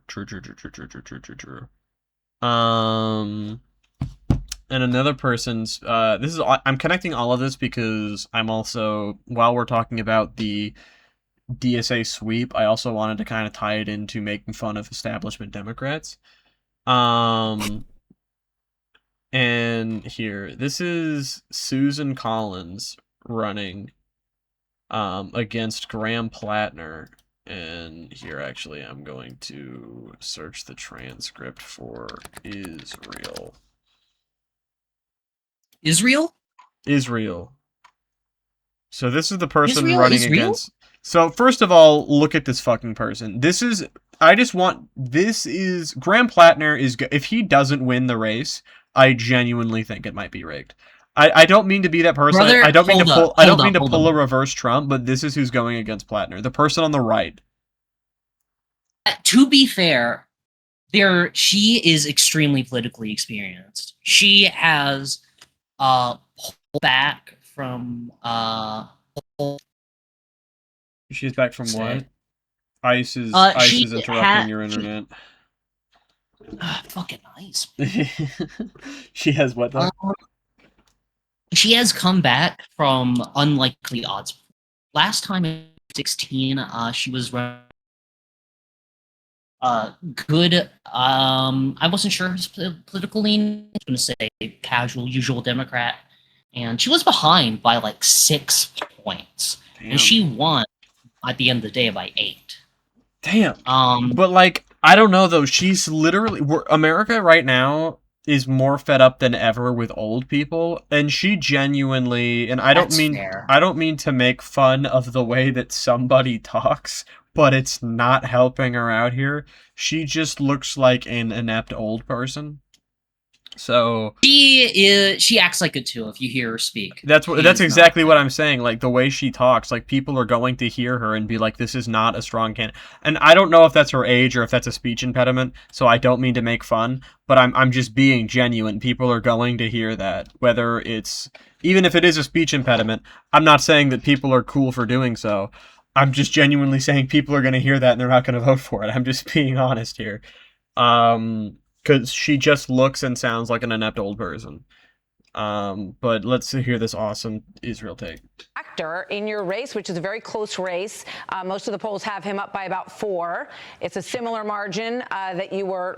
And another person's this is I'm connecting all of this because I'm also, while we're talking about the DSA sweep, I also wanted to kind of tie it into making fun of establishment Democrats. And here, this is Susan Collins running against Graham Plattner. And here, actually, I'm going to search the transcript for Israel. Israel. So this is the person running against. So first of all, look at this fucking person. This is Graham Plattner is, if he doesn't win the race, I genuinely think it might be rigged. I don't mean to be that person. Brother, I don't mean to pull a reverse Trump, but this is who's going against Plattner. The person on the right. To be fair, she is extremely politically experienced. She has pulled back from She's back from what? ICE is interrupting your internet. Fucking ICE. She has what though? She has come back from unlikely odds. Last time in 2016, she was running good. I wasn't sure his political lean. I was going to say casual, usual Democrat, and she was behind by like 6 points, and she won at the end of the day by 8. Damn. But like, I don't know though. She's literally America right now is more fed up than ever with old people, and she genuinely, and I don't mean to make fun of the way that somebody talks, but it's not helping her out here. She just looks like an inept old person. So she acts like it too. If you hear her speak, that's exactly what I'm saying. Like the way she talks, like people are going to hear her and be like, "This is not a strong candidate." And I don't know if that's her age or if that's a speech impediment. So I don't mean to make fun, but I'm just being genuine. People are going to hear that, whether it's, even if it is a speech impediment. I'm not saying that people are cool for doing so. I'm just genuinely saying people are going to hear that and they're not going to vote for it. I'm just being honest here. Because she just looks and sounds like an inept old person. But let's hear this awesome Israel take. Actor in your race, which is a very close race. Most of the polls have him up by about 4. It's a similar margin that you were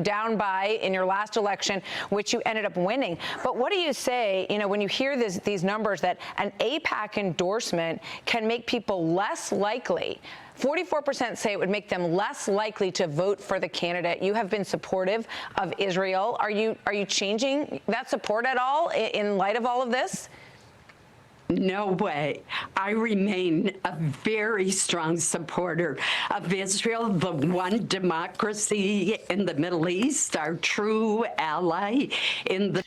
down by in your last election, which you ended up winning. But what do you say, when you hear these numbers, that an AIPAC endorsement can make people less likely? 44% say it would make them less likely to vote for the candidate. You have been supportive of Israel. Are you changing that support at all in light of all of this? No way. I remain a very strong supporter of Israel, the one democracy in the Middle East, our true ally in the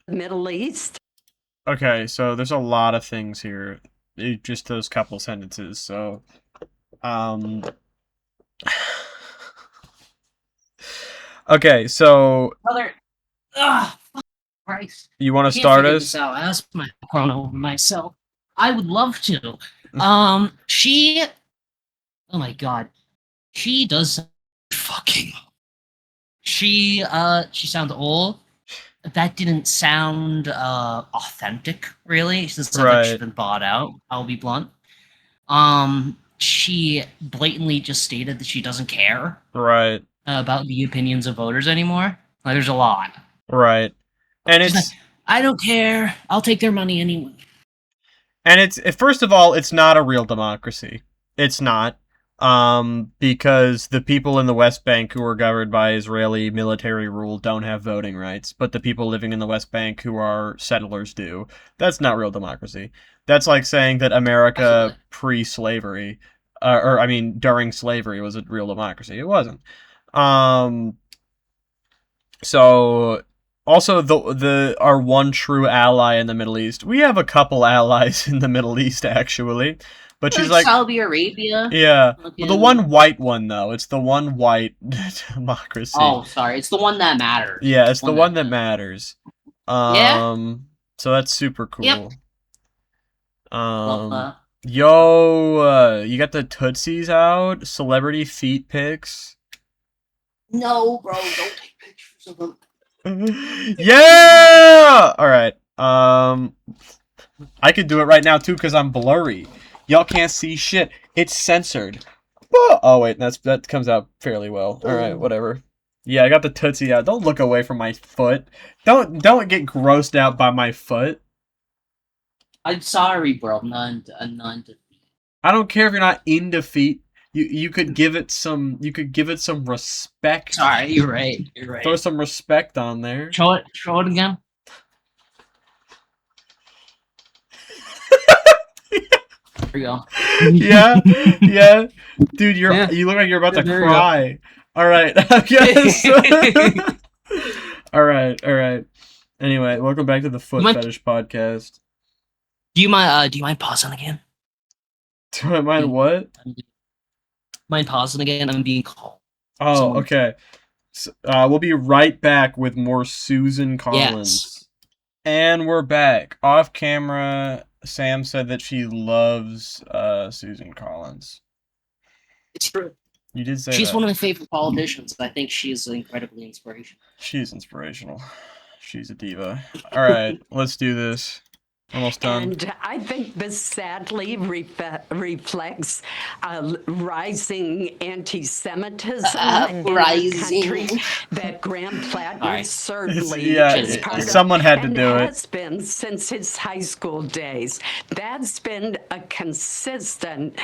Middle East. Okay, so there's a lot of things here. Just those couple sentences. So, okay, so Mother, Christ. You want to start us? I asked my chrono myself. I would love to. She. Oh my god, she does fucking. She sounds old. That didn't sound authentic, really. It sounds like she's been bought out. I'll be blunt. She blatantly just stated that she doesn't care. Right. About the opinions of voters anymore. Like, there's a lot. Right. And she's it's like, I don't care. I'll take their money anyway. And first of all, it's not a real democracy. It's not. Because the people in the West Bank who are governed by Israeli military rule don't have voting rights, but the people living in the West Bank who are settlers do. That's not real democracy. That's like saying that America pre-slavery, or I mean during slavery, was a real democracy. It wasn't. So also our one true ally in the Middle East. We have a couple allies in the Middle East actually. But she's like Saudi Arabia. Yeah. Well, the one white one though. It's the one white democracy. Oh, sorry. It's the one that matters. Yeah, it's the one that matters. Yeah? So that's super cool. Yep. Love that. Yo, you got the Tootsies out? Celebrity feet pics? No, bro, don't take pictures of them. Yeah! Alright. I could do it right now too because I'm blurry. Y'all can't see shit. It's censored. Oh wait, that comes out fairly well. Alright, whatever. Yeah, I got the Tootsie out. Don't look away from my foot. Don't get grossed out by my foot. I'm sorry, bro. None to I don't care if you're not into feet. You could give it some respect. Sorry, you're right. You're right. Throw some respect on there. Show it again. There we go. yeah. Dude, you look like you're about to cry. Alright, I guess. Alright. Anyway, welcome back to the Foot Fetish Podcast. Do you mind pausing again? Do I mind what? Mind pausing again? I'm being called. Oh, okay. So, we'll be right back with more Susan Collins. Yes. And we're back. Off camera, Sam said that she loves Susan Collins. It's true. You did say she's that. one of my favorite politicians. I think she is incredibly inspirational. She's inspirational. She's a diva. Alright, let's do this. Almost done. And I think this sadly reflects rising anti-Semitism in the country that Graham Plattner certainly is part of. Someone had to do it. Has been since his high school days. That's been a consistent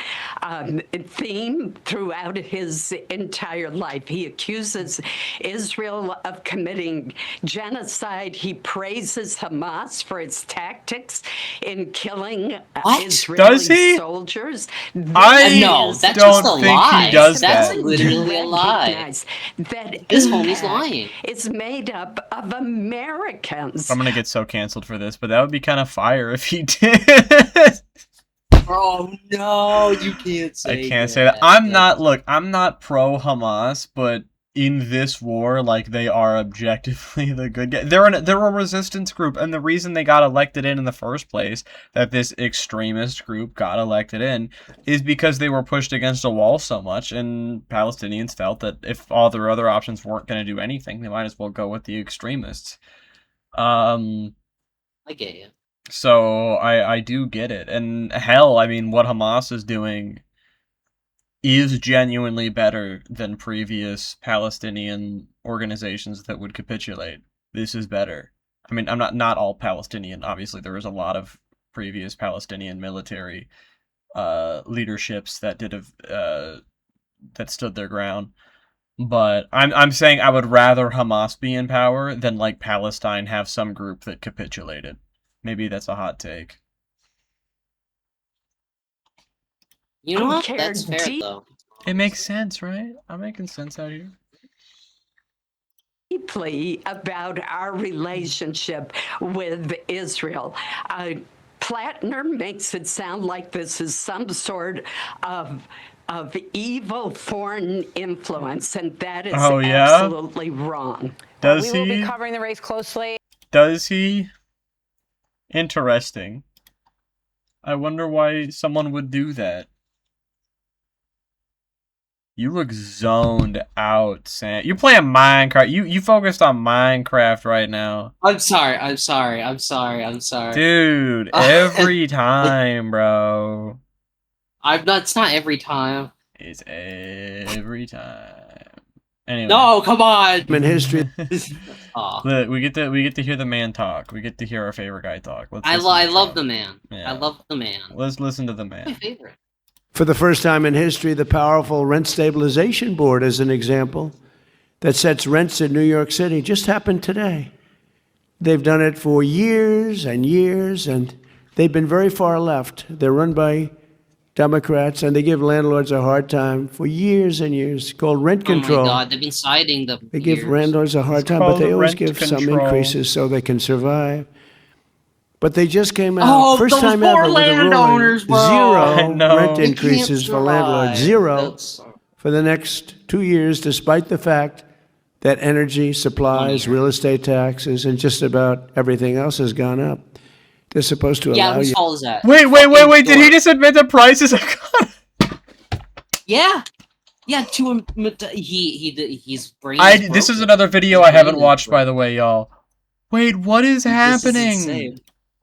theme throughout his entire life. He accuses Israel of committing genocide. He praises Hamas for its tactics in killing Israeli soldiers. I know that's just a lie. He does that's that. literally a lie. That this homie's lying. It's made up of Americans. I'm gonna get so canceled for this, but that would be kind of fire if he did. Oh no, you can't say. I can't say that. I'm not pro Hamas, but in this war, like, they are objectively the good guys. They're a resistance group, and the reason they got elected in the first place, that this extremist group got elected in, is because they were pushed against a wall so much, and Palestinians felt that if all their other options weren't going to do anything, they might as well go with the extremists. I get you. So I do get it, and hell, I mean, what Hamas is doing is genuinely better than previous Palestinian organizations that would capitulate. This is better. I mean, I'm not all Palestinian. Obviously, there was a lot of previous Palestinian military leaderships that that stood their ground. But I'm saying I would rather Hamas be in power than like Palestine have some group that capitulated. Maybe that's a hot take. You know what? That's fair, though. It makes sense, right? I'm making sense out here. Deeply about our relationship with Israel. Plattner makes it sound like this is some sort of evil foreign influence, and that is absolutely wrong. Does we will be covering the race closely. Does he? Interesting. I wonder why someone would do that. You look zoned out, Sam. You're playing Minecraft. You focused on Minecraft right now. I'm sorry. Dude, every time, bro. It's not every time. It's every time. Anyway. No, come on. In history. Look, we get to hear the man talk. We get to hear our favorite guy talk. I love the man. Yeah. I love the man. Let's listen to the man. My favorite. For the first time in history, the powerful Rent Stabilization Board, as an example, that sets rents in New York City, just happened today. They've done it for years and years, and they've been very far left. They're run by Democrats, and they give landlords a hard time for years and years. It's called rent control. Oh my God, they've been citing them. They give landlords a hard time, but they always give some increases so they can survive. But they just came out, first time ever, with a ruling, zero rent increases for landlords, zero for the next 2 years, despite the fact that energy, supplies, real estate taxes, and just about everything else has gone up. They're supposed to allow you. Fault is that? Wait! Did he just admit that prices have gone? Yeah. To him, he's brain. This is another video I haven't watched, by the way, y'all. Wait, what is happening?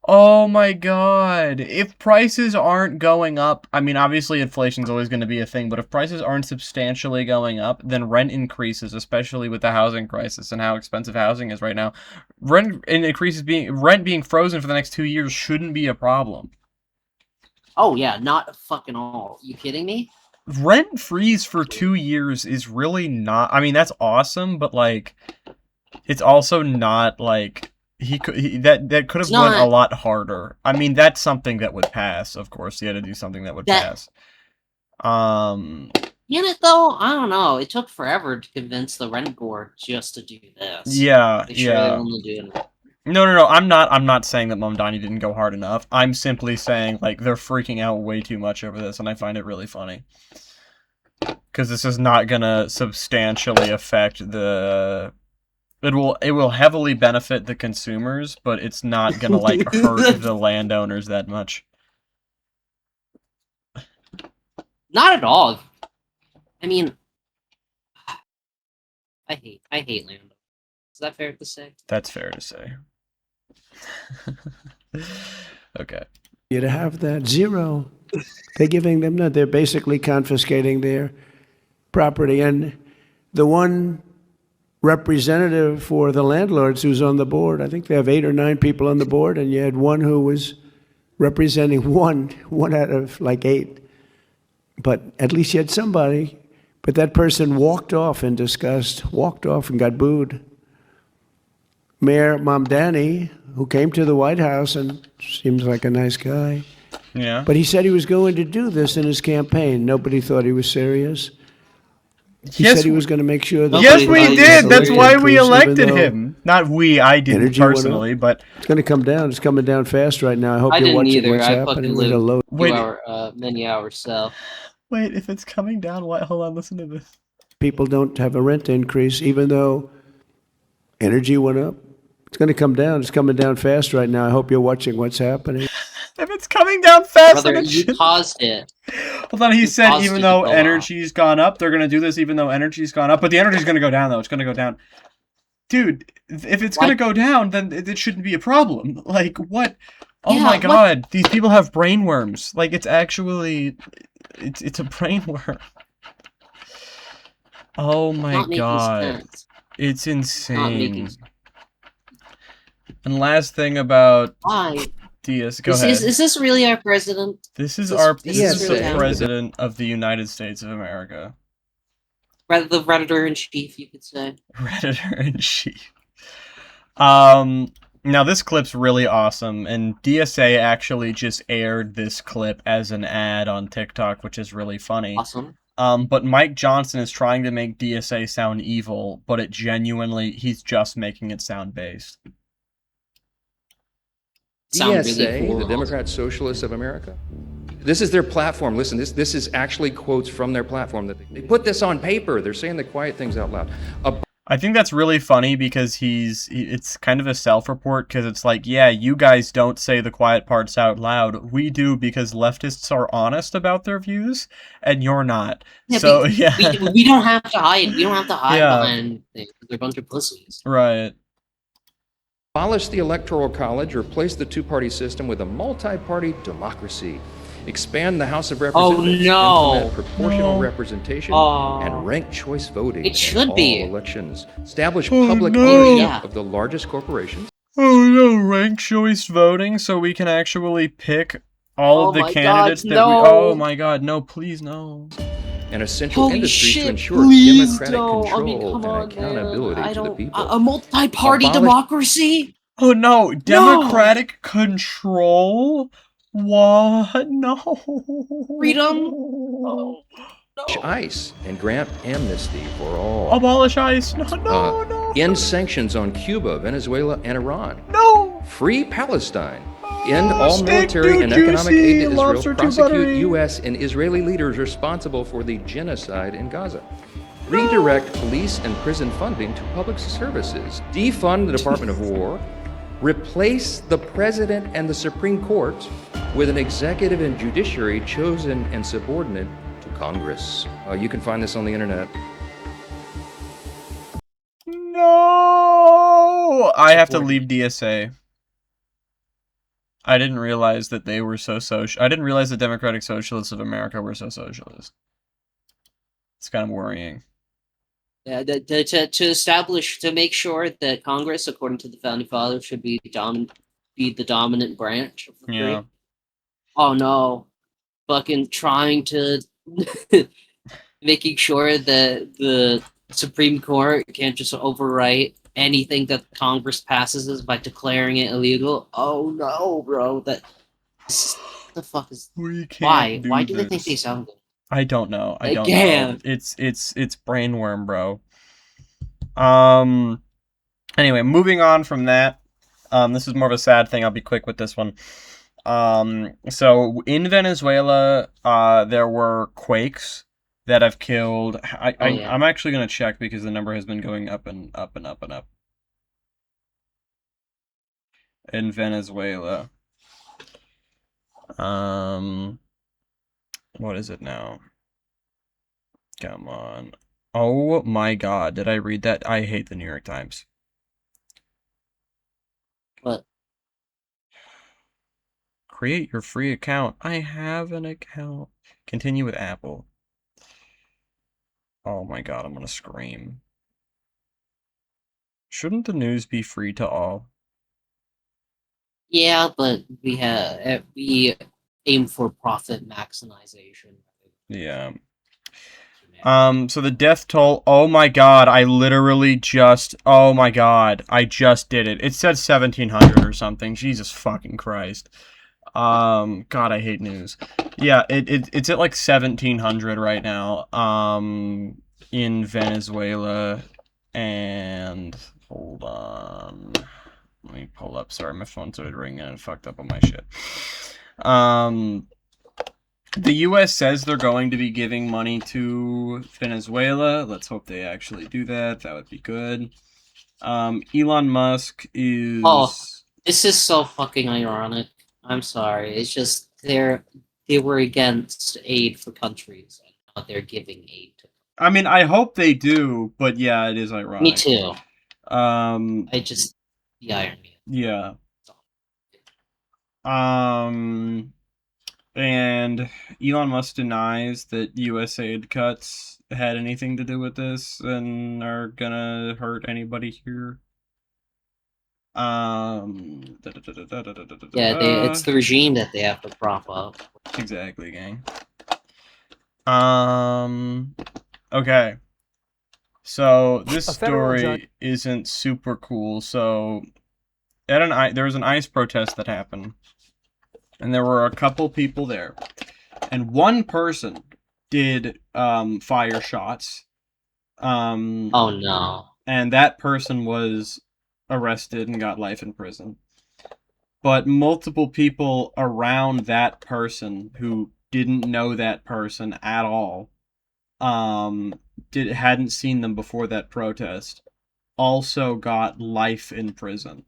Oh my God. If prices aren't going up, I mean, obviously inflation's always going to be a thing, but if prices aren't substantially going up, then rent increases, especially with the housing crisis and how expensive housing is right now. Rent being frozen for the next 2 years shouldn't be a problem. Oh yeah, not fucking all. You kidding me? Rent freeze for 2 years is really not, I mean, that's awesome, but like, it's also not like, that could have went a lot harder. I mean, that's something that would pass, of course. He had to do something that would pass. In it though, I don't know. It took forever to convince the rent board just to do this. Yeah, They sure they wouldn't do it. No. I'm not saying that Mamdani didn't go hard enough. I'm simply saying like they're freaking out way too much over this, and I find it really funny. Because this is not gonna substantially affect the. It will heavily benefit the consumers, but it's not gonna like hurt the landowners that much. Not at all. I mean, I hate landowners. Is that fair to say? That's fair to say. Okay. You to have that zero. They're giving them that. They're basically confiscating their property, and the one representative for the landlords who's on the board, I think they have 8 or 9 people on the board, and you had one who was representing one out of like 8. But at least you had somebody. But that person walked off in disgust, walked off and got booed. Mayor Mamdani, who came to the White House and seems like a nice guy. Yeah. But he said he was going to do this in his campaign. Nobody thought he was serious. He said he was going to make sure that... Yes, we did. That's why we elected him. Not we, I didn't personally, but... It's going to come down. It's coming down fast right now. I hope you're watching what's happening. I didn't either. Many hours, so... Wait, if it's coming down, why? Hold on, listen to this. People don't have a rent increase, even though energy went up. It's going to come down. It's coming down fast right now. I hope you're watching what's happening. If it's coming down fast, brother, you paused it. Hold on, he said even though energy's gone up, they're going to do this even though energy's gone up. But the energy's going to go down, though. It's going to go down. Dude, if it's going to go down, then it shouldn't be a problem. Like, what? Oh my God, these people have brain worms. Like, it's actually... It's a brain worm. Oh my God. It's insane. And last thing about DS, go ahead. Is this really our president? This is the president of the United States of America. Rather the Redditor-in-Chief, you could say. Redditor-in-Chief. Now this clip's really awesome, and DSA actually just aired this clip as an ad on TikTok, which is really funny. Awesome. But Mike Johnson is trying to make DSA sound evil, but he's just making it sound based. DSA, the Democrat Socialists of America. This is their platform. Listen, this is actually quotes from their platform. That they put this on paper. They're saying the quiet things out loud. I think that's really funny because it's kind of a self-report because it's like, yeah, you guys don't say the quiet parts out loud. We do because leftists are honest about their views and you're not. Yeah, so, we don't have to hide. We don't have to hide behind things. They're a bunch of pussies. Right. Abolish the Electoral College, replace the two-party system with a multi-party democracy. Expand the House of Representatives. Implement proportional representation and ranked choice voting. It should in all be elections. Establish public ownership of the largest corporations. Oh no, ranked choice voting, so we can actually pick All of the candidates that we... Oh my god, no, please, no. And essential Holy industries shit, to ensure please democratic don't. control I mean, come on, and accountability man. I to the don't. people. A multi-party democracy? Oh no, No. democratic control? What? No. Freedom? ICE and grant amnesty for all. Abolish ICE. No, no. End sanctions on Cuba, Venezuela, and Iran. No. Free Palestine. End all steak military too and economic juicy, aid to Israel. lobster too Prosecute buttery. U.S. and Israeli leaders responsible for the genocide in Gaza. Redirect police and prison funding to public services. Defund the Department of War. Replace the President and the Supreme Court with an executive and judiciary chosen and subordinate to Congress. You can find this on the internet. No. I have to leave DSA. I didn't realize that they were so social. I didn't realize the Democratic Socialists of America were so socialist. It's kind of worrying. Yeah, to establish, to make sure that Congress, according to the Founding Fathers, should be the dominant branch of the three. Yeah. Oh no. Fucking trying to... making sure that the Supreme Court can't just overwrite anything that Congress passes by declaring it illegal. Oh no, bro! The fuck is? We can't Why? do Why do they this. think they sound good? I don't know. I They don't can't. know. It's brainworm, bro. Anyway, moving on from that. This is more of a sad thing. I'll be quick with this one. So in Venezuela, there were quakes that have killed. I'm actually gonna check because the number has been going up and up and up and up. In Venezuela. What is it now? Come on. Oh my god, did I read that? I hate the New York Times. What? Create your free account. I have an account. Continue with Apple. Oh my god, I'm gonna scream. Shouldn't the news be free to all? Yeah, but we aim for profit maximization. Yeah. So the death toll, oh my god, I literally just, oh my god, I just did it. It said 1,700 or something. Jesus fucking Christ. God, I hate news. Yeah, it's at like 1,700 right now, in Venezuela, and, hold on, let me pull up, sorry, my phone started ringing and fucked up on my shit. The U.S. says they're going to be giving money to Venezuela. Let's hope they actually do that. That would be good. Elon Musk is... Oh, this is so fucking ironic. I'm sorry. It's just they were against aid for countries, and now they're giving aid to. I mean, I hope they do, but yeah, it is ironic. Me too. I just the irony. Yeah. And Elon Musk denies that USAID cuts had anything to do with this and are gonna hurt anybody here. Yeah, it's the regime that they have to prop up. Exactly, gang. Okay. So this story isn't super cool. So there was an ICE protest that happened, and there were a couple people there, and one person did fire shots. Oh no. And that person was arrested and got life in prison. But multiple people around that person who didn't know that person at all, hadn't seen them before that protest, also got life in prison.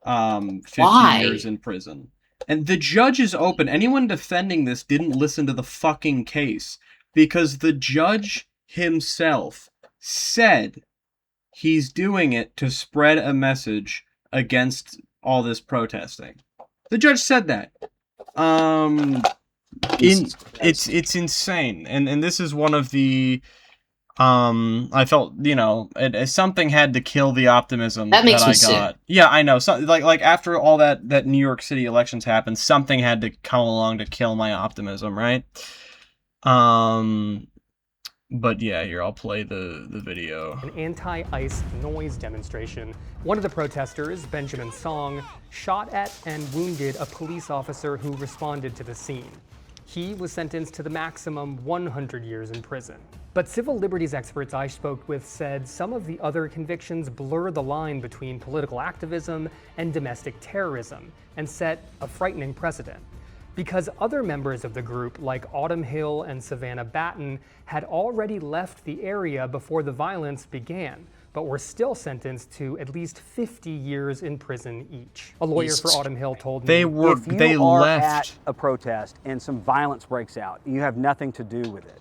50 years in prison. And the judge is open. Anyone defending this didn't listen to the fucking case, because the judge himself said he's doing it to spread a message against all this protesting. The judge said that. It's insane. And this is one of the I felt, something had to kill the optimism That makes I me got. sick. Yeah, I know. So, like after all that New York City elections happened, something had to come along to kill my optimism, right? But yeah, here, I'll play the video. An anti-ICE noise demonstration. One of the protesters, Benjamin Song, shot at and wounded a police officer who responded to the scene. He was sentenced to the maximum 100 years in prison. But civil liberties experts I spoke with said some of the other convictions blur the line between political activism and domestic terrorism and set a frightening precedent. Because other members of the group, like Autumn Hill and Savannah Batten, had already left the area before the violence began, but were still sentenced to at least 50 years in prison each. A lawyer for Autumn Hill told me, if you are at a protest and some violence breaks out, you have nothing to do with it.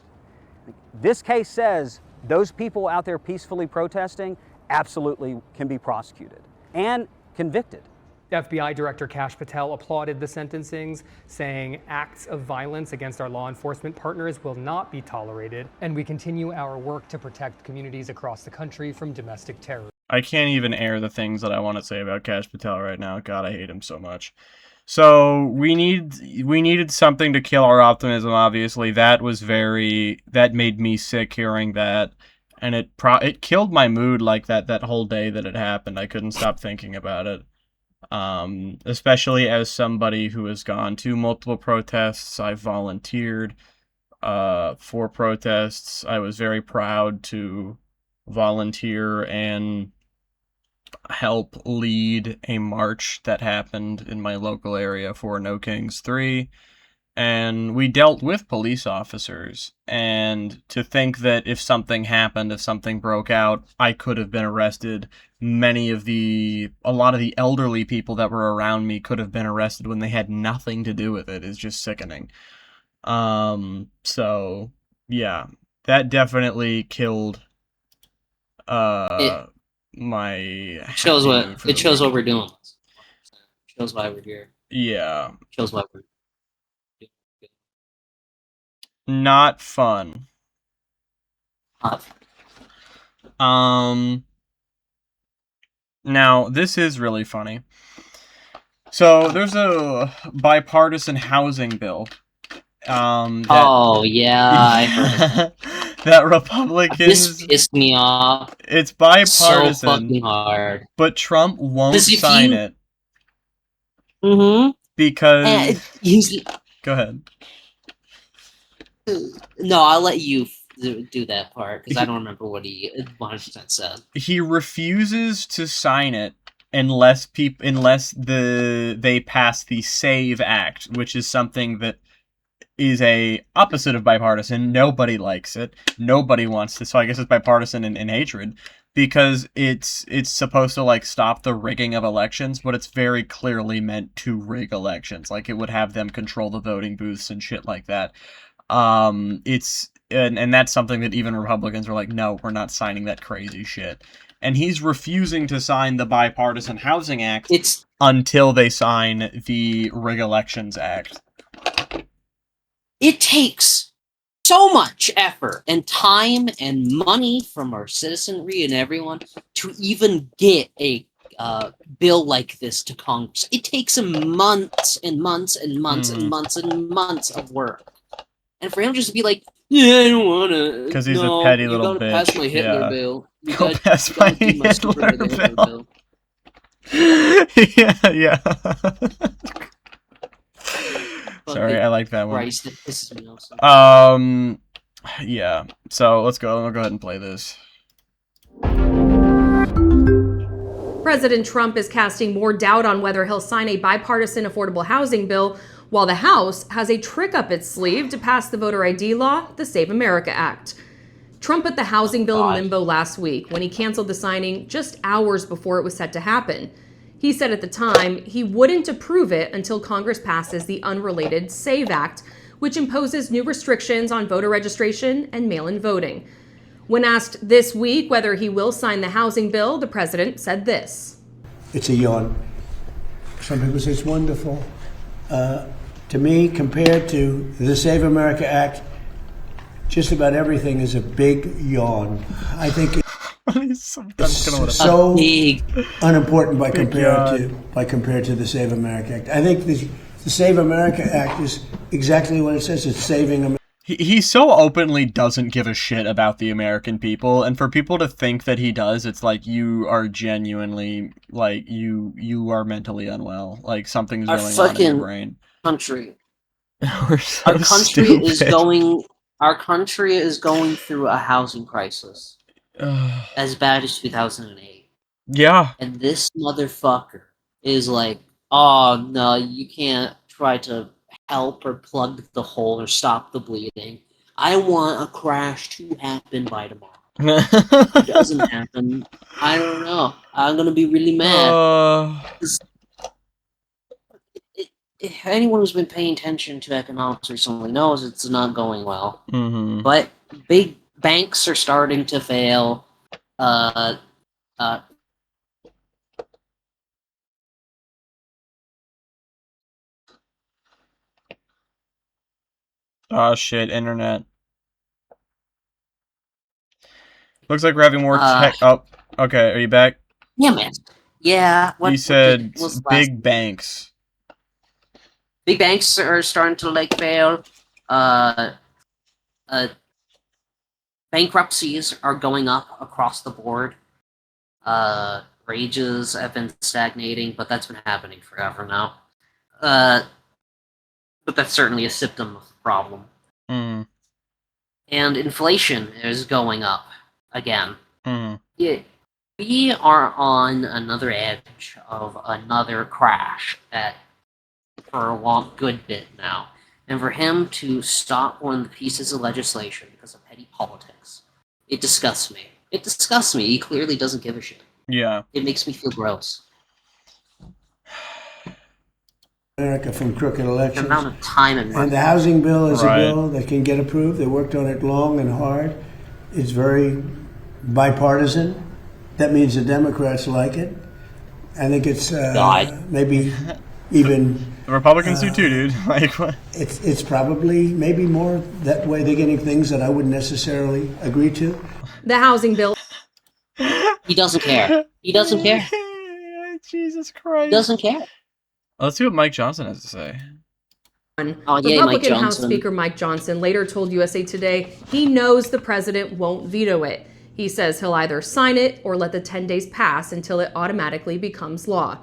This case says those people out there peacefully protesting absolutely can be prosecuted and convicted. FBI Director Kash Patel applauded the sentencings, saying acts of violence against our law enforcement partners will not be tolerated, and we continue our work to protect communities across the country from domestic terror. I can't even air the things that I want to say about Kash Patel right now. God, I hate him so much. So we needed something to kill our optimism. Obviously, that made me sick hearing that, and it killed my mood. Like that whole day that it happened, I couldn't stop thinking about it. Especially as somebody who has gone to multiple protests. I volunteered for protests. I was very proud to volunteer and help lead a march that happened in my local area for No Kings 3. And we dealt with police officers, and to think that if something happened, if something broke out, I could have been arrested. A lot of the elderly people that were around me could have been arrested when they had nothing to do with it is just sickening. So yeah, that definitely killed my shows what we're doing. Shows why we're here. Yeah. Shows why we're not fun. Now, this is really funny. So, there's a bipartisan housing bill. I heard that Republicans... This pissed me off. It's bipartisan. So fucking hard. But Trump won't sign it. Mm-hmm. Because... Go ahead. No, I'll let you do that part, because I don't remember what he 100% said. He refuses to sign it unless they pass the SAVE Act, which is something that is a opposite of bipartisan. Nobody likes it. Nobody wants to. So I guess it's bipartisan in hatred, because it's supposed to stop the rigging of elections, but it's very clearly meant to rig elections. Like, it would have them control the voting booths and shit like that. And that's something that even Republicans are like, no, we're not signing that crazy shit. And he's refusing to sign the Bipartisan Housing Act until they sign the Rig Elections Act. It takes so much effort and time and money from our citizenry and everyone to even get a bill like this to Congress. It takes them months and months and months and months and months of work. And for him just to be like, yeah, I don't want to. Because he's a petty little bitch. Pass my Hitler bill. Go pass my Hitler bill. Yeah. Sorry, I like that one. Christ, that pisses me off. Yeah. So let's go. I'll go ahead and play this. President Trump is casting more doubt on whether he'll sign a bipartisan affordable housing bill, while the House has a trick up its sleeve to pass the voter ID law, the Save America Act. Trump put the housing bill in limbo last week when he canceled the signing just hours before it was set to happen. He said at the time he wouldn't approve it until Congress passes the unrelated SAVE Act, which imposes new restrictions on voter registration and mail-in voting. When asked this week whether he will sign the housing bill, the president said this. It's a yawn. Some people say it's wonderful. To me, compared to the Save America Act, just about everything is a big yawn. I think it's so unimportant by compared to the Save America Act. I think the Save America Act is exactly what it says. It's saving America. He so openly doesn't give a shit about the American people, and for people to think that he does, it's like you are genuinely like you are mentally unwell. Like something's going on in your brain. Country. We're so Our country stupid. Our country is going through a housing crisis as bad as 2008. Yeah. And this motherfucker is like, oh no, you can't try to help or plug the hole or stop the bleeding. I want a crash to happen by tomorrow. If it doesn't happen, I don't know. I'm gonna be really mad. If anyone who's been paying attention to economics recently knows it's not going well. Mm-hmm. But big banks are starting to fail. Oh shit, internet. Looks like we're having more tech. Oh, okay. Are you back? Yeah, man. Yeah. You said big banks. Big banks are starting to like fail. Bankruptcies are going up across the board. Wages have been stagnating, but that's been happening forever now. But that's certainly a symptom of the problem. Mm. And inflation is going up again. Mm. Yeah, we are on another edge of another crash for a good bit now. And for him to stop one of the pieces of legislation because of petty politics, it disgusts me. It disgusts me. He clearly doesn't give a shit. Yeah. It makes me feel gross. America from crooked elections. The amount of time and the housing bill is a bill that can get approved. They worked on it long and hard. It's very bipartisan. That means the Democrats like it. I think it's maybe even the Republicans do too, dude. Like what? It's probably maybe more that way. They're getting things that I wouldn't necessarily agree to. The housing bill. He doesn't care. He doesn't care. Jesus Christ. He doesn't care. Let's see what Mike Johnson has to say. Republican House Speaker Mike Johnson later told USA Today he knows the president won't veto it. He says he'll either sign it or let the 10 days pass until it automatically becomes law.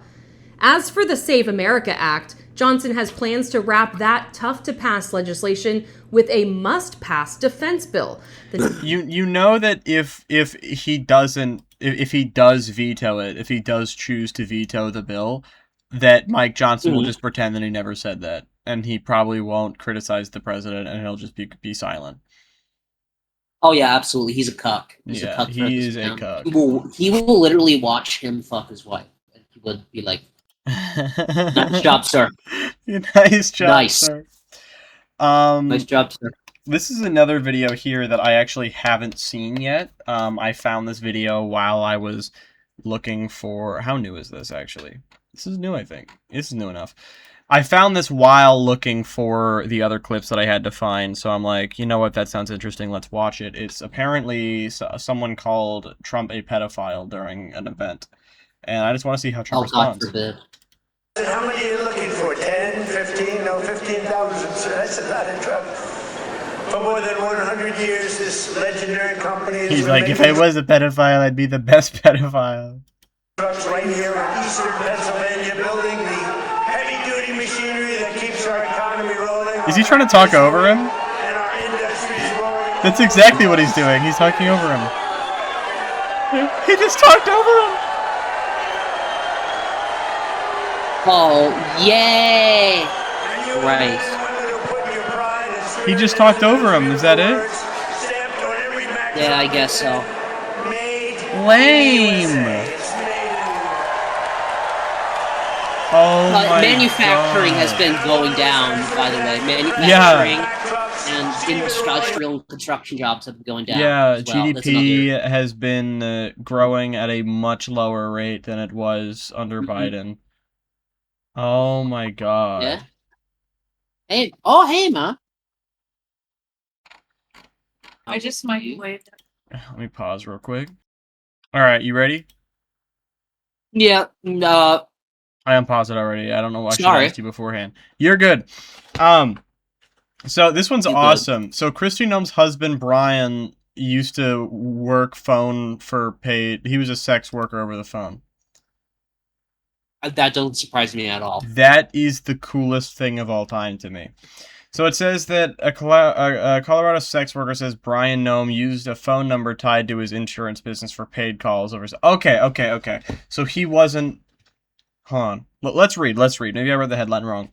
As for the Save America Act, Johnson has plans to wrap that tough-to-pass legislation with a must-pass defense bill. You know that if he does veto it, if he does choose to veto the bill, that Mike Johnson will just pretend that he never said that, and he probably won't criticize the president, and he'll just be silent. Oh yeah, absolutely. He's a cuck. He's a cuck. He is a cuck. He will literally watch him fuck his wife, and he would be like, "Nice job, sir. Nice job, sir." Nice job, sir. This is another video here that I actually haven't seen yet. I found this video while I was looking for... How new is this, actually? This is new, I think. This is new enough. I found this while looking for the other clips that I had to find, so I'm like, you know what, that sounds interesting, let's watch it. It's apparently someone called Trump a pedophile during an event, and I just want to see how Trump responds. God forbid. How many are you looking for? 10, 15? No, 15,000, sir. That's a lot of trouble. For more than 100 years, this legendary company has He's like, if I was a pedophile, I'd be the best pedophile. Trucks right here in eastern Pennsylvania, building the heavy-duty machinery that keeps our economy rolling. Is he trying to talk over him? And our industries rolling. That's exactly what he's doing. He's talking over him. He just talked over him. Oh, yay! Right. He just talked over him. Is that it? Yeah, I guess so. Lame. Oh my manufacturing God. has been going down, by the way. Manufacturing and industrial and construction jobs have been going down. Yeah, as well. GDP has been growing at a much lower rate than it was under Biden. Oh my God. Yeah. Hey, oh hey, man. I just microwaved. Let me pause real quick. All right, you ready? Yeah. I unpaused it already. I don't know why I should have Sorry. asked you beforehand. You're good. So this one's awesome. So Kristi Noem's husband Brian used to work phone for paid. He was a sex worker over the phone. That doesn't surprise me at all. That is the coolest thing of all time to me. So it says that a Colorado sex worker says Brian Noem used a phone number tied to his insurance business for paid calls over. Okay. So he wasn't. Hold on. Let's read. Maybe I read the headline wrong.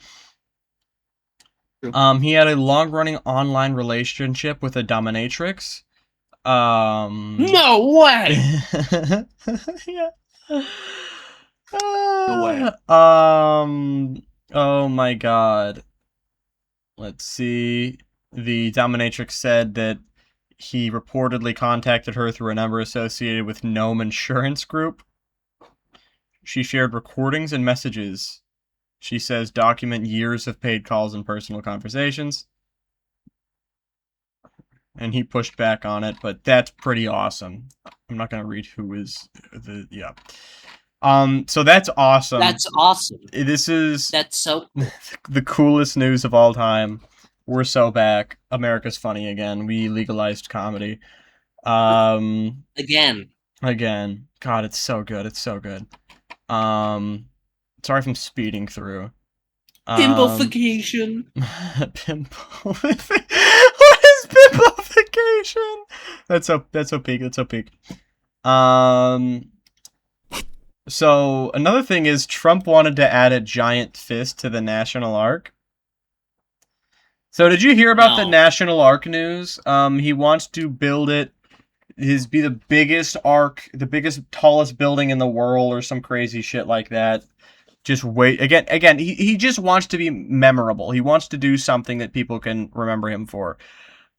He had a long-running online relationship with a dominatrix. No way. Yeah. No way. Oh my god. Let's see. The dominatrix said that he reportedly contacted her through a number associated with Noem Insurance Group. She shared recordings and messages. She says document years of paid calls and personal conversations. And he pushed back on it, but that's pretty awesome. I'm not going to read who is the... Yeah. So that's awesome. That's awesome. That's so cool. The coolest news of all time. We're so back. America's funny again. We legalized comedy. Again. God, it's so good. Sorry if I'm speeding through. Pimplification. Pimple. What is pimplification? That's so peak. So another thing is Trump wanted to add a giant fist to the National Ark. So did you hear about the National Ark news? He wants to build it. Be the biggest ark, the biggest, tallest building in the world, or some crazy shit like that. Just wait. Again, he just wants to be memorable. He wants to do something that people can remember him for.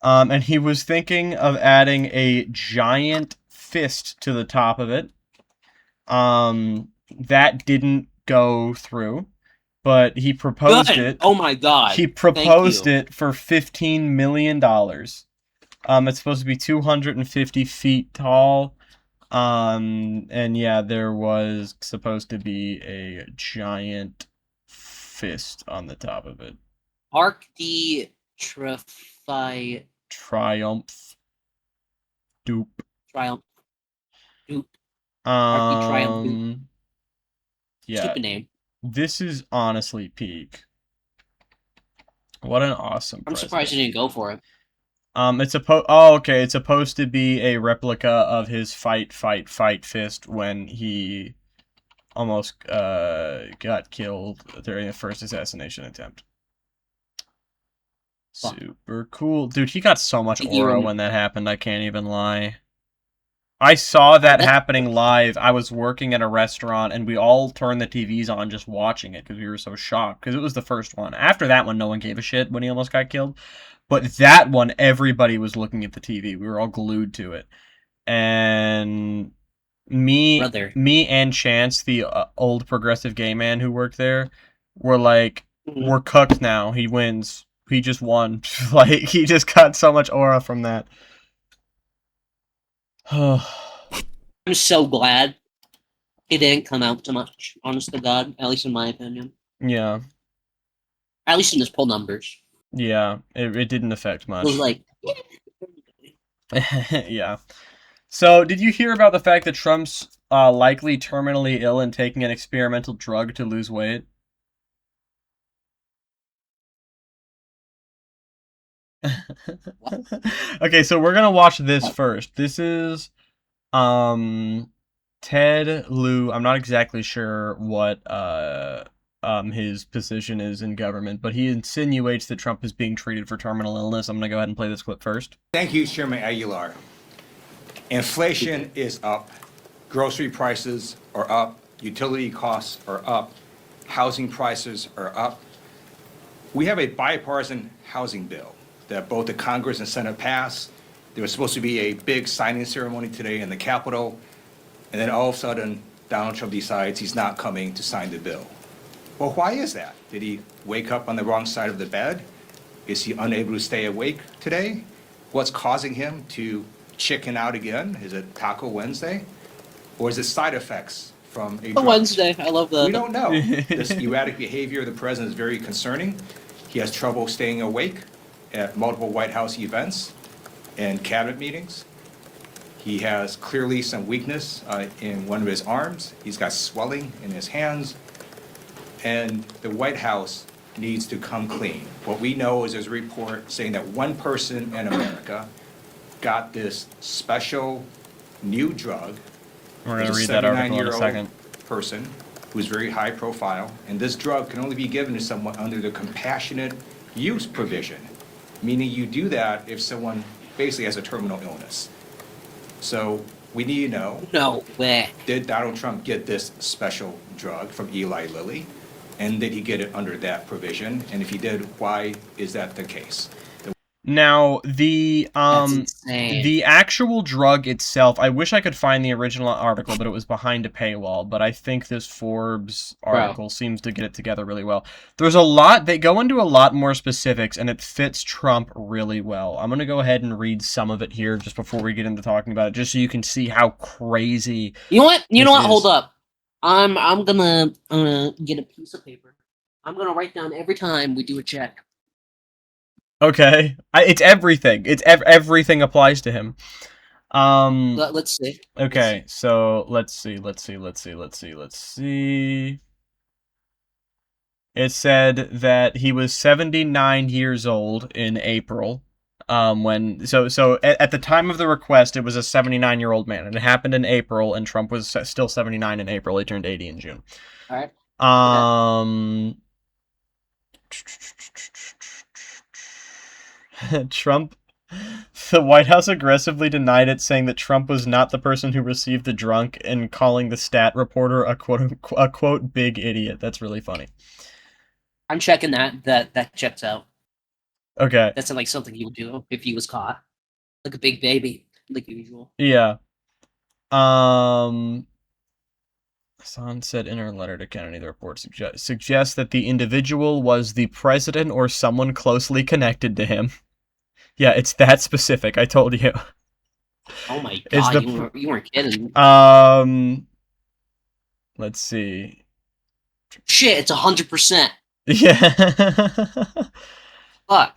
And he was thinking of adding a giant fist to the top of it. That didn't go through, but he proposed it. Oh my god. He proposed it for $15 million. It's supposed to be 250 feet tall. And yeah, there was supposed to be a giant fist on the top of it. Arc de Triumph. Dupe. Triumph. Dupe. Yeah. Stupid name. This is honestly peak. What an awesome I'm surprised you didn't go for it. It's supposed to be a replica of his fight fist when he almost got killed during the first assassination attempt. Super cool. Dude, he got so much aura when that happened, I can't even lie. I saw that happening live. I was working at a restaurant, and we all turned the TVs on just watching it because we were so shocked, because it was the first one. After that one, no one gave a shit when he almost got killed. But that one, everybody was looking at the TV. We were all glued to it. And me and Chance, the old progressive gay man who worked there, were like, we're cooked now. He wins. He just won. Like, he just got so much aura from that. I'm so glad it didn't come out too much, honest to God, at least in my opinion. Yeah. At least in his poll numbers. Yeah, it didn't affect much. It was like... Yeah. So, did you hear about the fact that Trump's likely terminally ill and taking an experimental drug to lose weight? Okay, so we're gonna watch this first. This is Ted Lieu. I'm not exactly sure what his position is in government, but he insinuates that Trump is being treated for terminal illness. I'm gonna go ahead and play this clip first. Thank you, Chairman Aguilar. Inflation is up. Grocery prices are up. Utility costs are up. Housing prices are up. We have a bipartisan housing bill that both the Congress and Senate passed. There was supposed to be a big signing ceremony today in the Capitol, and then all of a sudden, Donald Trump decides he's not coming to sign the bill. Well, why is that? Did he wake up on the wrong side of the bed? Is he unable to stay awake today? what's causing him to chicken out again? Is it Taco Wednesday? Or is it side effects from a drug? Wednesday, I love that. We don't know. This erratic behavior of the president is very concerning. He has trouble staying awake at multiple White House events and cabinet meetings. He has clearly some weakness in one of his arms. He's got swelling in his hands. And the White House needs to come clean. What we know is there's a report saying that one person in America got this special new drug. We're going to read that article in a second. Person who's very high profile, and this drug can only be given to someone under the compassionate use provision, meaning you do that if someone basically has a terminal illness. So we need to know, no way, did Donald Trump get this special drug from Eli Lilly, and did he get it under that provision? And if he did, why is that the case? Now, the actual drug itself, I wish I could find the original article, but it was behind a paywall, but I think this Forbes article seems to get it together really well. There's a lot, they go into a lot more specifics, and it fits Trump really well. I'm going to go ahead and read some of it here just before we get into talking about it, just so you can see how crazy. You know what? Hold up. I'm gonna get a piece of paper. I'm gonna write down every time we do a check. Okay, it's everything. It's everything applies to him. Let's see. Okay, so let's see. It said that he was 79 years old in April. When at the time of the request, it was a 79-year-old man, and it happened in April, and Trump was still 79 in April. He turned 80 in June. All right. Trump, the White House aggressively denied it, saying that Trump was not the person who received the drunk, and calling the stat reporter a quote big idiot. That's really funny. I'm checking that. That checks out. Okay. That's like something he would do if he was caught, like a big baby, like usual. Yeah. Hassan said in her letter to Kennedy, the report suggests that the individual was the president or someone closely connected to him. Yeah, it's that specific. I told you. Oh my god, you weren't kidding. Let's see. Shit, it's 100%. Yeah. Fuck.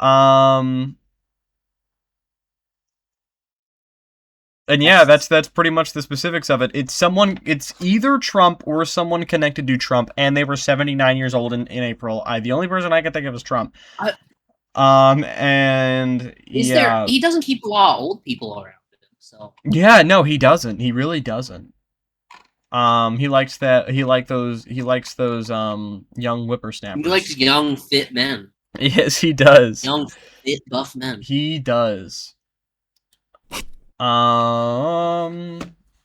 And yeah, that's pretty much the specifics of it. It's either Trump or someone connected to Trump, and they were 79 years old in April. The only person I could think of is Trump. And yeah, he doesn't keep a lot of old people around him, so. Yeah, no, he doesn't. He really doesn't. He likes those young whippersnappers. He likes young, fit men. Yes, he does. Young, fit, buff men. He does. I'm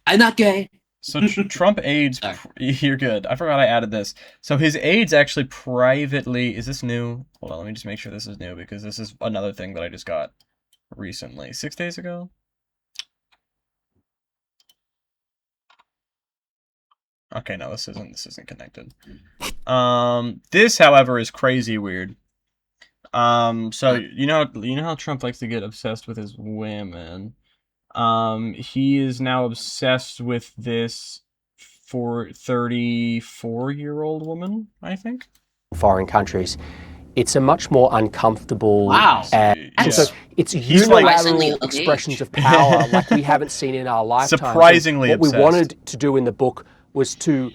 not gay. So Trump aides. You're good. I forgot I added this. So his aides actually privately. Is this new? Hold on. Let me just make sure this is new, because this is another thing that I just got recently, 6 days ago. Okay, no, this isn't connected. This, however, is crazy weird. So you know how Trump likes to get obsessed with his women. He is now obsessed with this 34-year-old woman, I think. Foreign countries, it's a much more uncomfortable. Wow. And so it's unilateral expressions of power like we haven't seen in our lifetime. Surprisingly obsessed. What we wanted to do in the book was to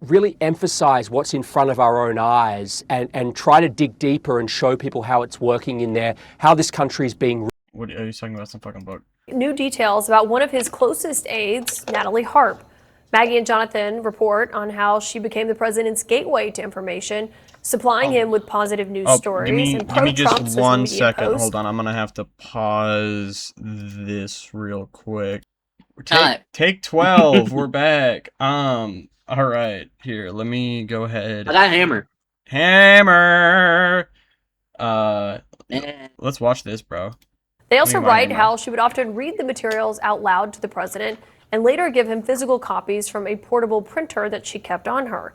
really emphasize what's in front of our own eyes and try to dig deeper and show people how it's working in there, how this country is being. What are you talking about? Some fucking book. New details about one of his closest aides, Natalie Harp. Maggie and Jonathan report on how she became the president's gateway to information, supplying him with positive news stories. Give me just 1 second. Hold on, I'm gonna have to pause this real quick. Take 12. We're back. All right, here. Let me go ahead. I got a hammer. Hammer. Let's watch this, bro. They also write how she would often read the materials out loud to the president and later give him physical copies from a portable printer that she kept on her.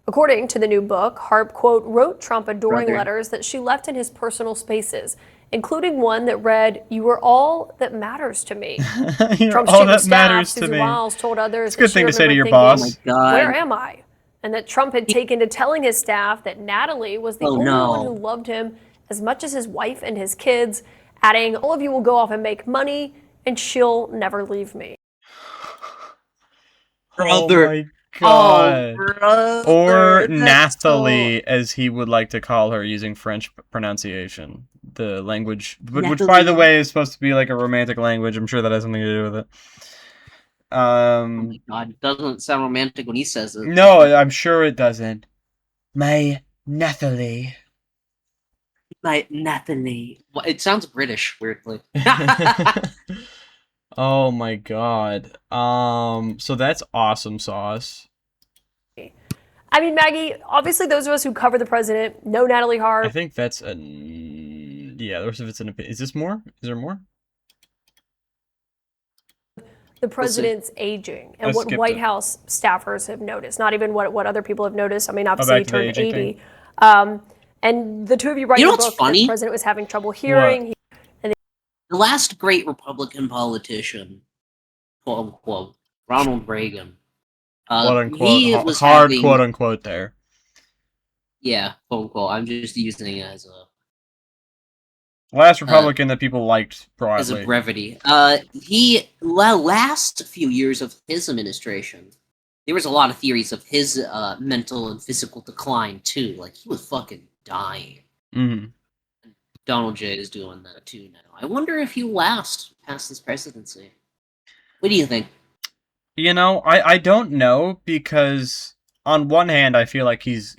According to the new book, Harp, quote, wrote Trump adoring letters that she left in his personal spaces, including one that read, "You are all that matters to me." Trump's all chief that of staff, matters to Susie me. Wiles, told others It's a good that she thing to say to your remembered boss. thinking, Oh my God. "Where am I?" And that Trump had taken to telling his staff that Natalie was the only one who loved him as much as his wife and his kids, adding, "All of you will go off and make money, and she'll never leave me." Oh my god. Or Nathalie, as he would like to call her, using French pronunciation. The language, which by the way is supposed to be like a romantic language. I'm sure that has something to do with it. Oh my God, it doesn't sound romantic when he says it. No, I'm sure it doesn't. My Nathalie. My Nathalie. Well, it sounds British, weirdly. Oh my god. So that's awesome sauce. I mean, Maggie, obviously those of us who cover the president know Natalie Harp. I think that's a... Yeah, the rest of it's an opinion. Is this more? Is there more? The president's aging and what White House staffers have noticed, not even what other people have noticed. I mean, obviously he turned 80. And the two of you write in the book that the president was having trouble hearing. The last great Republican politician, quote unquote, Ronald Reagan. Quote unquote, he was hard having, quote unquote there. Yeah, quote unquote. I'm just using it as a last Republican that people liked broadly. as a brevity. Last few years of his administration, there was a lot of theories of his mental and physical decline too. Like he was fucking dying. Mm-hmm. Donald J is doing that too now. I wonder if he'll last past this presidency. What do you think? You know, I don't know, because on one hand I feel like he's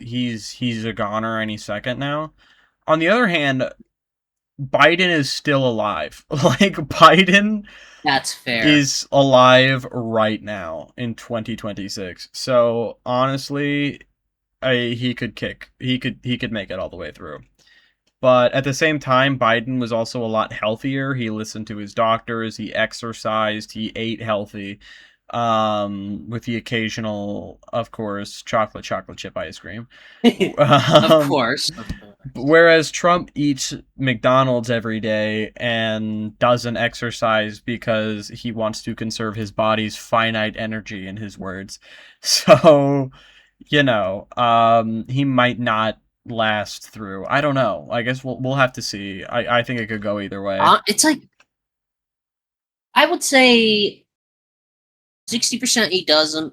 a goner any second now. On the other hand, Biden is still alive. Like Biden That's fair. is alive right now in 2026. So honestly, he could make it all the way through. But at the same time, Biden was also a lot healthier. He listened to his doctors, he exercised, he ate healthy, with the occasional, of course, chocolate chip ice cream. Of course. Whereas Trump eats McDonald's every day and doesn't exercise because he wants to conserve his body's finite energy, in his words. So, you know, he might not last through. I don't know. I guess we'll have to see. I think it could go either way. It's like, I would say 60% he doesn't,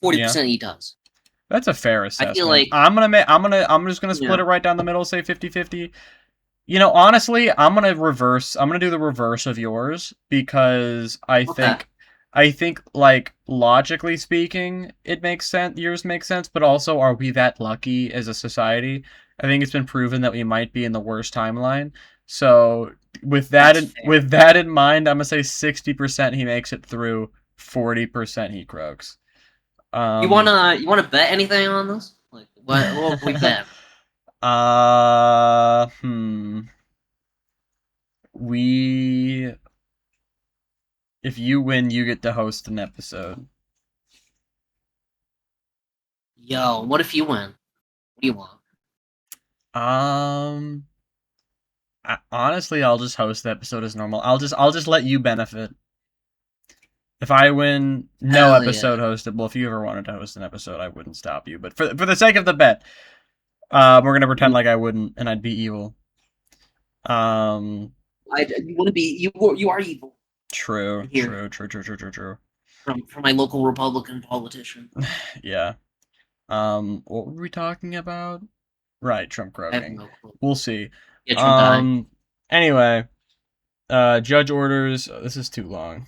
40% he does. That's a fair assessment. I feel like I'm just gonna split it right down the middle, say 50-50. You know, honestly, I'm gonna do the reverse of yours, because I think like logically speaking, it makes sense. Yours makes sense, but also, are we that lucky as a society? I think it's been proven that we might be in the worst timeline. So with that in mind, I'm gonna say 60% he makes it through, 40% he croaks. You wanna bet anything on this? Like what will we bet? If you win, you get to host an episode. Yo, what if you win? What do you want? Honestly, I'll just host the episode as normal. I'll just let you benefit. If I win, no episode hosted. Well, if you ever wanted to host an episode, I wouldn't stop you. But for the sake of the bet, we're gonna pretend like I wouldn't, and I'd be evil. You want to be you are evil. True. From my local Republican politician. Yeah. What were we talking about? Right, Trump croaking. We'll see. Yeah, Trump dying. Anyway, judge orders. This is too long.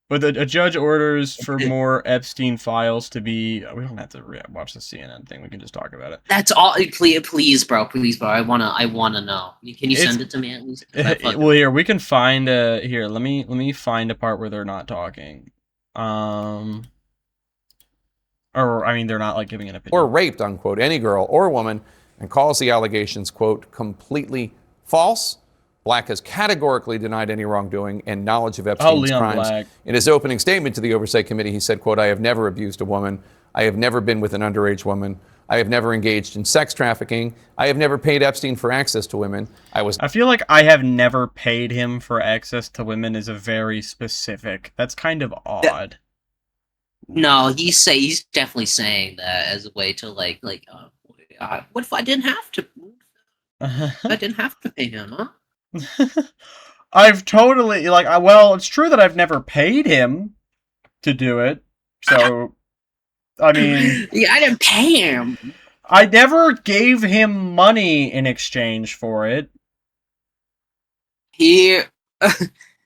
But a judge orders for more Epstein files to be. We don't have to watch the CNN thing. We can just talk about it. That's all. Please, bro. I wanna know. Can you send it to me at least? Well, here we can find here. Let me find a part where they're not talking. Or I mean, they're not like giving an opinion. Or raped, unquote, any girl or woman, and calls the allegations, quote, completely false. Black has categorically denied any wrongdoing and knowledge of Epstein's crimes. Black. In his opening statement to the Oversight Committee, he said, quote, I have never abused a woman. I have never been with an underage woman. I have never engaged in sex trafficking. I have never paid Epstein for access to women. I feel like I have never paid him for access to women is a very specific. That's kind of odd. No, he's definitely saying that as a way to what if I didn't have to? I didn't have to pay him, huh? I've totally well, it's true that I've never paid him to do it. So, I mean, yeah, I didn't pay him. I never gave him money in exchange for it.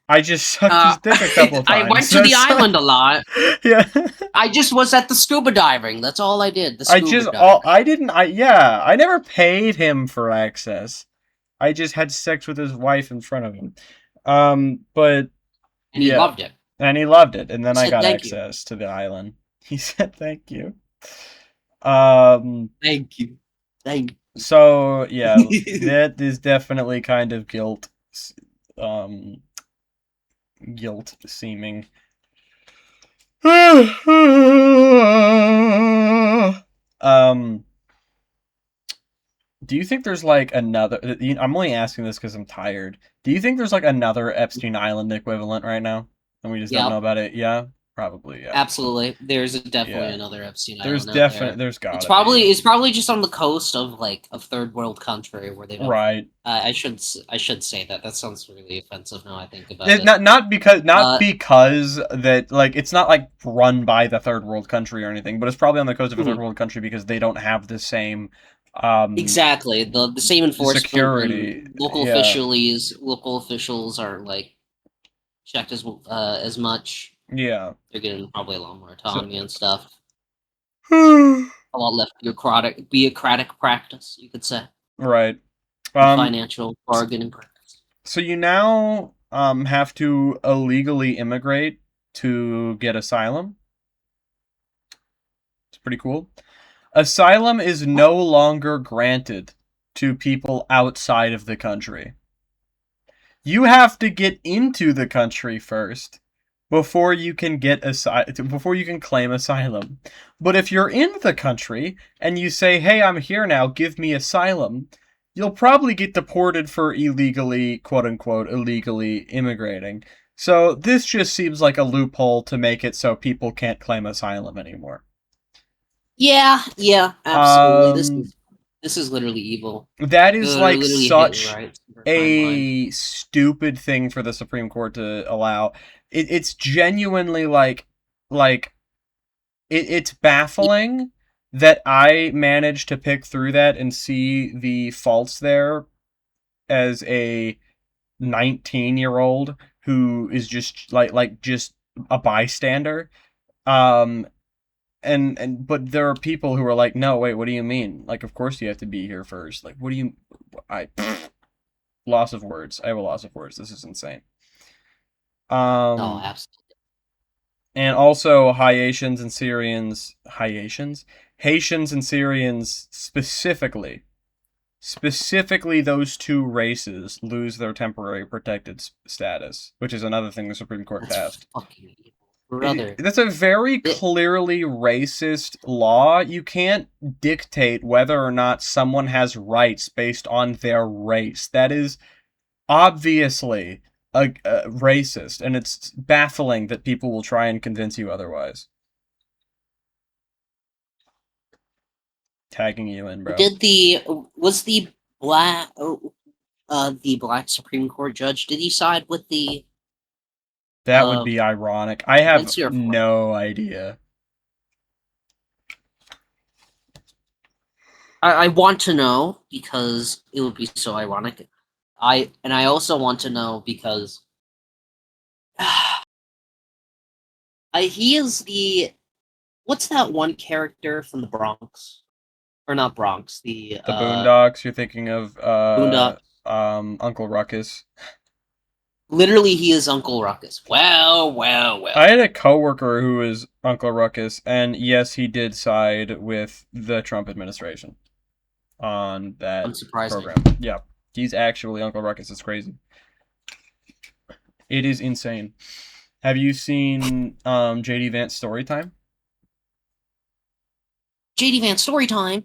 I just sucked his dick a couple of times. I went to the island a lot. Yeah. I just was at the scuba diving. That's all I did. I never paid him for access. I just had sex with his wife in front of him. But and he loved it. And he loved it. And then I got thank access to the island. He said thank you. Thank you. Thank you. So yeah, that is definitely kind of guilt seeming. Do you think there's like another? I'm only asking this because I'm tired. Do you think there's like another Epstein Island equivalent right now, and we just don't know about it? Yeah, probably. Yeah, absolutely. There's definitely another Epstein Island. There's definitely there's got. It's probably just on the coast of a third world country where they don't. Right. I should say that. That sounds really offensive now I think about it. Not because that it's not like run by the third world country or anything, but it's probably on the coast of a third world country because they don't have the same. Exactly the same enforcement. Security. Local officials aren't checked as much. Yeah. They're getting probably a lot more autonomy and stuff. A lot less bureaucratic practice, you could say. Right. Financial bargaining practice. So you now have to illegally immigrate to get asylum. It's pretty cool. Asylum is no longer granted to people outside of the country. You have to get into the country first before you can claim asylum. But if you're in the country and you say, "Hey, I'm here now, give me asylum," you'll probably get deported for illegally, quote unquote, illegally immigrating. So this just seems like a loophole to make it so people can't claim asylum anymore. Yeah, absolutely. This is literally evil. That is such a stupid thing for the Supreme Court to allow. It's genuinely it's baffling that I managed to pick through that and see the faults there as a 19-year-old who is just just a bystander. But there are people who are like, no, wait, what do you mean? Of course you have to be here first. What do you... loss of words. I have a loss of words. This is insane. No, absolutely. And also Haitians and Syrians specifically those two races lose their temporary protected status, which is another thing the Supreme Court passed. Fucking evil. Brother. That's a very clearly racist law. You can't dictate whether or not someone has rights based on their race. That is obviously racist, and it's baffling that people will try and convince you otherwise. Tagging you in, bro. Was the black Supreme Court judge, did he side with the... That would be ironic. I have no idea. I want to know because it would be so ironic. I also want to know because he is the... What's that one character from the Bronx? Or not Bronx, the Boondocks. You're thinking of Boondocks. Uncle Ruckus. Literally, he is Uncle Ruckus. Well. I had a coworker who was Uncle Ruckus, and yes, he did side with the Trump administration on that program. Yeah, he's actually Uncle Ruckus. It's crazy. It is insane. Have you seen JD Vance Storytime? JD Vance story time.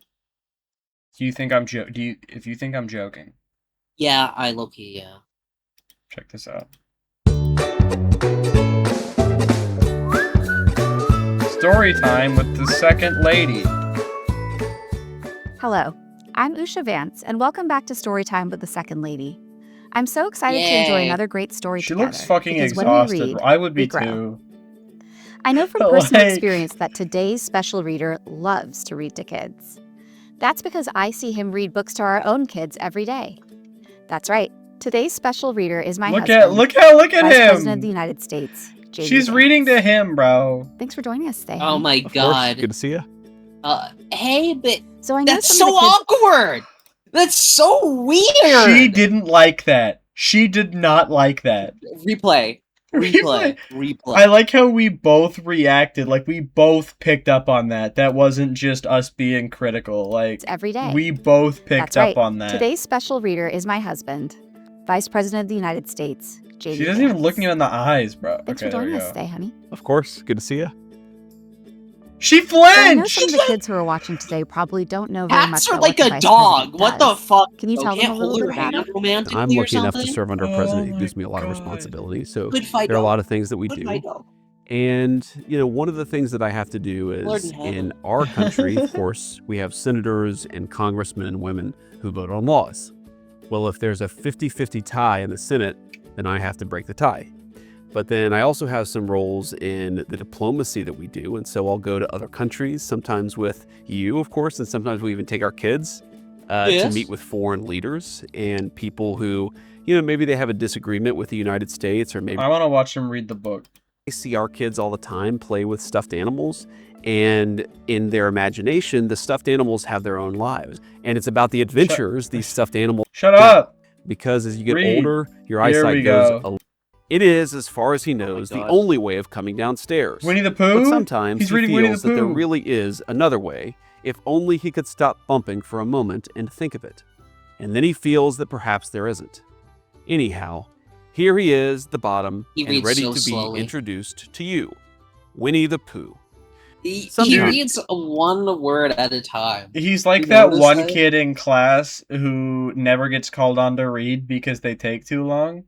Do you think I'm if you think I'm joking? Yeah, I low-key, yeah. Check this out. Story time with the second lady. Hello, I'm Usha Vance, and welcome back to Storytime with the Second Lady. I'm so excited to enjoy another great story together. She looks fucking exhausted. When we read, I would be we grow. too. I know from personal experience that today's special reader loves to read to kids. That's because I see him read books to our own kids every day. That's right. Today's special reader is my husband. Look at Vice him. President of the United States. JD She's Vance. reading to him, bro. Thanks for joining us today. Oh my Of god. Good to see you. Hey, but so I know that's so awkward. That's so weird. She didn't like that. She did not like that. Replay. I like how we both reacted. Like, we both picked up on that. That wasn't just us being critical. Like, every day. We both picked up on that. Today's special reader is my husband, Vice President of the United States, JD She doesn't even look you in the eyes, bro. Thanks okay, for joining there us we go. today, honey. Of course. Good to see you. She So I know flinched! some of the kids who are watching today probably don't know very much Cats are about like what the a Vice dog. President What the does. fuck? Can you tell them Can't a little hold bit her about hand it? romantically I'm or lucky enough to something? serve under a president who gives me a lot of responsibility. So Good fight, there are a dog. lot of things that we Good do. fight, dog. And, one of the things that I have to do Lord is in heaven. in our country, of course, we have senators and congressmen and women who vote on laws. Well, if there's a 50-50 tie in the Senate, then I have to break the tie. But then I also have some roles in the diplomacy that we do. And so I'll go to other countries, sometimes with you, of course, and sometimes we even take our kids to meet with foreign leaders and people who, maybe they have a disagreement with the United States or maybe I want to watch him read the book. I see our kids all the time play with stuffed animals, and in their imagination, the stuffed animals have their own lives. And it's about the adventures these stuffed animals Shut up! Because as you get Read. older, your Here eyesight we goes go. It is, as far as he knows, the God. only way of coming downstairs. Winnie the Pooh? But sometimes He's he reading Winnie the feels that there Pooh. really is another way, if only he could stop bumping for a moment and think of it. And then he feels that perhaps there isn't. Anyhow, here he is, the bottom, He and reads ready so to slowly. be introduced to you, Winnie the Pooh. He Sometimes- reads one word at a time. He's like You that notice one that? kid in class who never gets called on to read because they take too long.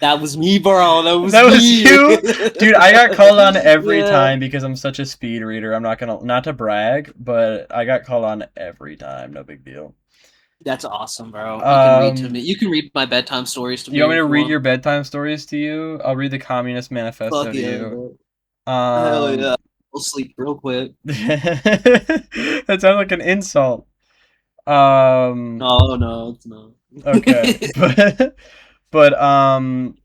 That was me, bro. That was you? me. Dude, I got called on every Yeah. time because I'm such a speed reader. I'm not to brag, but I got called on every time. No big deal. That's awesome, bro. You can read to Um, me. You can read my bedtime stories to me. You want me to if read want. your bedtime stories to you? I'll read the Communist Manifesto Fuck to yeah, you. bro. Hell yeah. I'll sleep real quick. That sounds like an insult. No, it's not. Okay,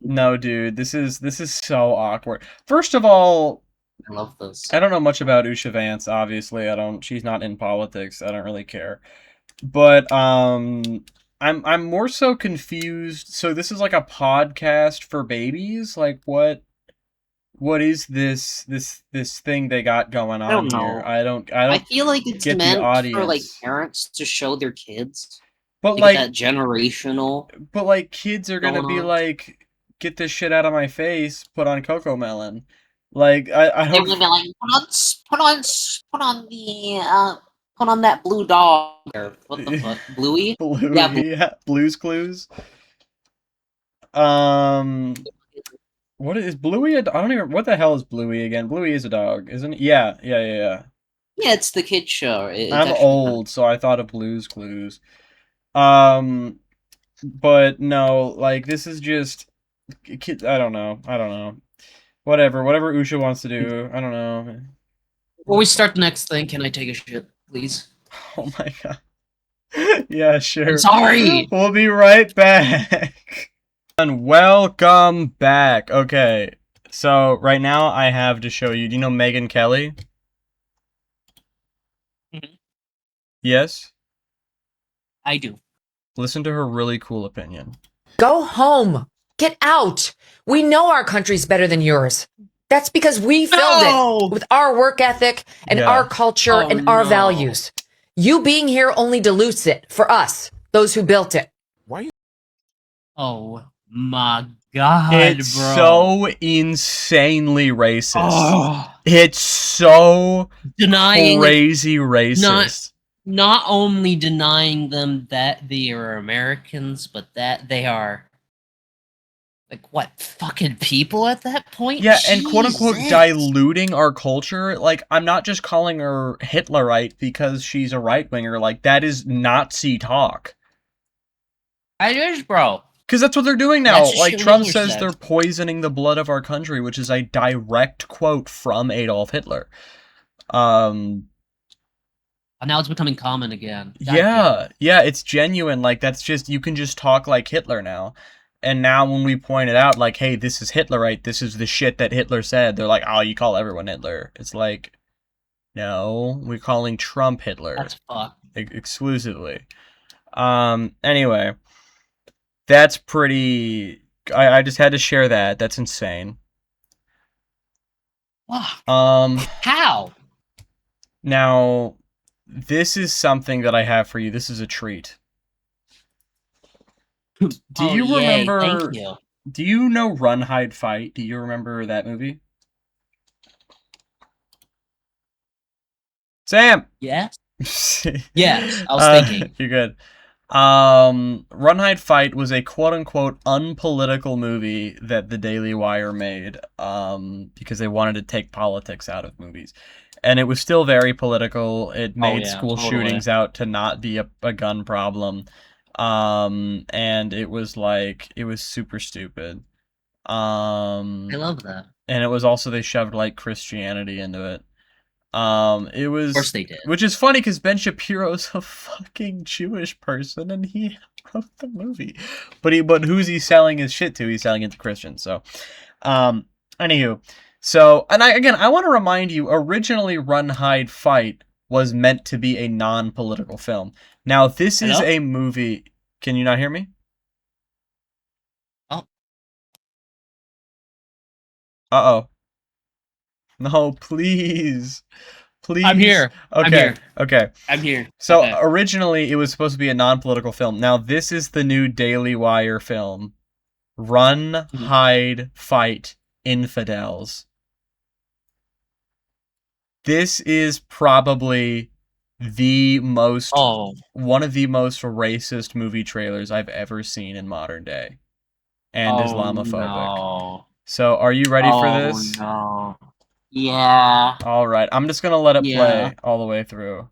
no, dude, this is so awkward. First of all, I love this. I don't know much about Usha Vance. Obviously, she's not in politics. I don't really care. But I'm more so confused. So this is like a podcast for babies. Like what is this thing they got going on I don't know. here? I don't I feel like it's get the meant for like audience. parents to show their kids. But like like that generational. But like kids are gonna going be on. like, get this shit out of my face. Put on Coco Melon. Like I They're don't. gonna be like, put on that blue dog. Or what the fuck, Bluey? Bluey, Yeah, yeah, Blue's Clues. What is Bluey? I don't even. What the hell is Bluey again? Bluey is a dog, isn't it? Yeah. Yeah, it's the kid show. It's I'm actually old, so I thought of Blue's Clues. But no, like this is just kid. I don't know. Whatever Usha wants to do. I don't know. Before we start the next thing, can I take a shit, please? Oh my god. Yeah, sure. I'm sorry. We'll be right back. And welcome back. Okay, so right now I have to show you. Do you know Megyn Kelly? Yes? I do. Listen to her really cool opinion. Go home. Get out. We know our country's better than yours. That's because we filled it with our work ethic and our culture and our values. You being here only dilutes it for us, those who built it. Oh, my god, it's bro. so insanely racist. It's so crazy racist. Not only denying them that they are Americans, but that they are like what fucking people at that point. Yeah, and quote unquote diluting our culture. Like, I'm not just calling her Hitlerite because she's a right winger. Like, that is Nazi talk. I just, bro. Because that's what they're doing now. Like, Trump says they're poisoning the blood of our country, which is a direct quote from Adolf Hitler. Now it's becoming common again. Yeah, it's genuine. Like, that's just, you can just talk like Hitler now. And now when we point it out, like, hey, this is Hitlerite, this is the shit that Hitler said, they're like, oh, you call everyone Hitler. It's like, no, we're calling Trump Hitler. That's fucked. Exclusively. Anyway, that's pretty, I just had to share that. That's insane. How? Now, this is something that I have for you. This is a treat. Do you remember? Thank you. Do you know Run, Hide, Fight? Do you remember that movie? Sam. Yes. Yes, I was thinking. You're good. Run, Hide, Fight was a quote-unquote unpolitical movie that the Daily Wire made because they wanted to take politics out of movies. And it was still very political. It made school shootings out to not be a gun problem. And it was like, it was super stupid. I love that. And it was also, they shoved like Christianity into it. It was, of course they did. Which is funny because Ben Shapiro's a fucking Jewish person and he wrote the movie. But who's he selling his shit to? He's selling it to Christians. So, anywho. So, and I want to remind you, originally Run, Hide, Fight was meant to be a non-political film. Now, this is a movie... Can you not hear me? Oh. Uh-oh. No, please. Please. I'm here. Okay, okay. I'm here. So, originally, it was supposed to be a non-political film. Now, this is the new Daily Wire film. Run, Hide, Fight, Infidels. This is probably the most one of the most racist movie trailers I've ever seen in modern day, and Islamophobic. No. So, are you ready for this? No. Yeah. All right, I'm just gonna let it play all the way through.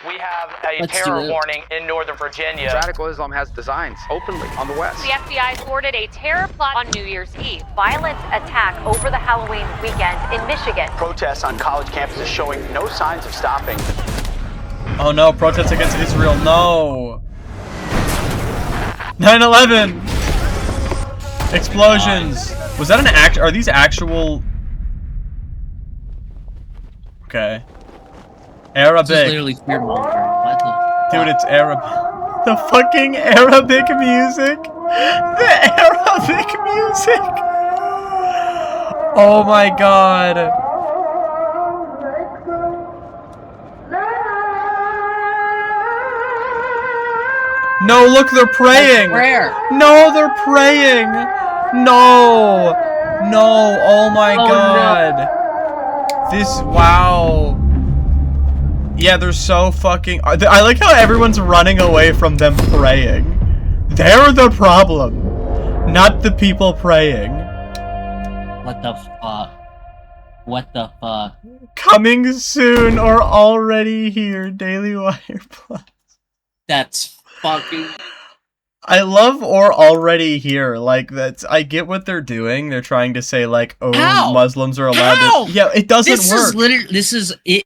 We have a terror warning in Northern Virginia. Radical Islam has designs openly on the west. The FBI thwarted a terror plot on New Year's Eve. Violent attack over the Halloween weekend in Michigan. Protests on college campuses showing no signs of stopping. Oh no, protests against Israel, no! 9/11! Explosions! Was that an act? Are these actual... Okay. Arabic. This is literally Dude, it's Arabic. The fucking Arabic music! The Arabic music! Oh my god! No, look, they're praying! No, they're praying! No! No, oh my god! This, wow. Yeah, they're so fucking... I like how everyone's running away from them praying. They're the problem, not the people praying. What the fuck? What the fuck? Coming soon or already here, Daily Wire Plus. That's fucking... I love or already here. Like, that's... I get what they're doing. They're trying to say, like, oh, Muslims are allowed to... Yeah, it doesn't work. This is literally... This is... it.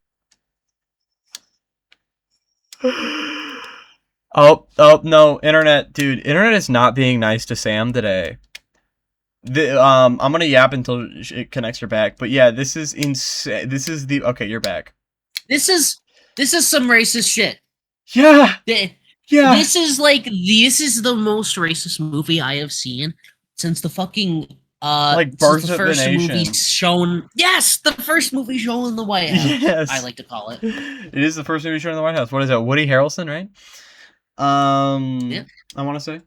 Oh, no, internet, dude. Internet is not being nice to Sam today. I'm gonna yap until it connects her back. But yeah, this is insane. This is the... Okay, you're back. This is some racist shit. Yeah. Yeah. This is like... This is the most racist movie I have seen since the fucking... like Birth of the Nation. Movie shown... Yes! The first movie shown in the White House. Yes. I like to call it. It is the first movie shown in the White House. What is that? Woody Harrelson, right? Yeah. I want to say.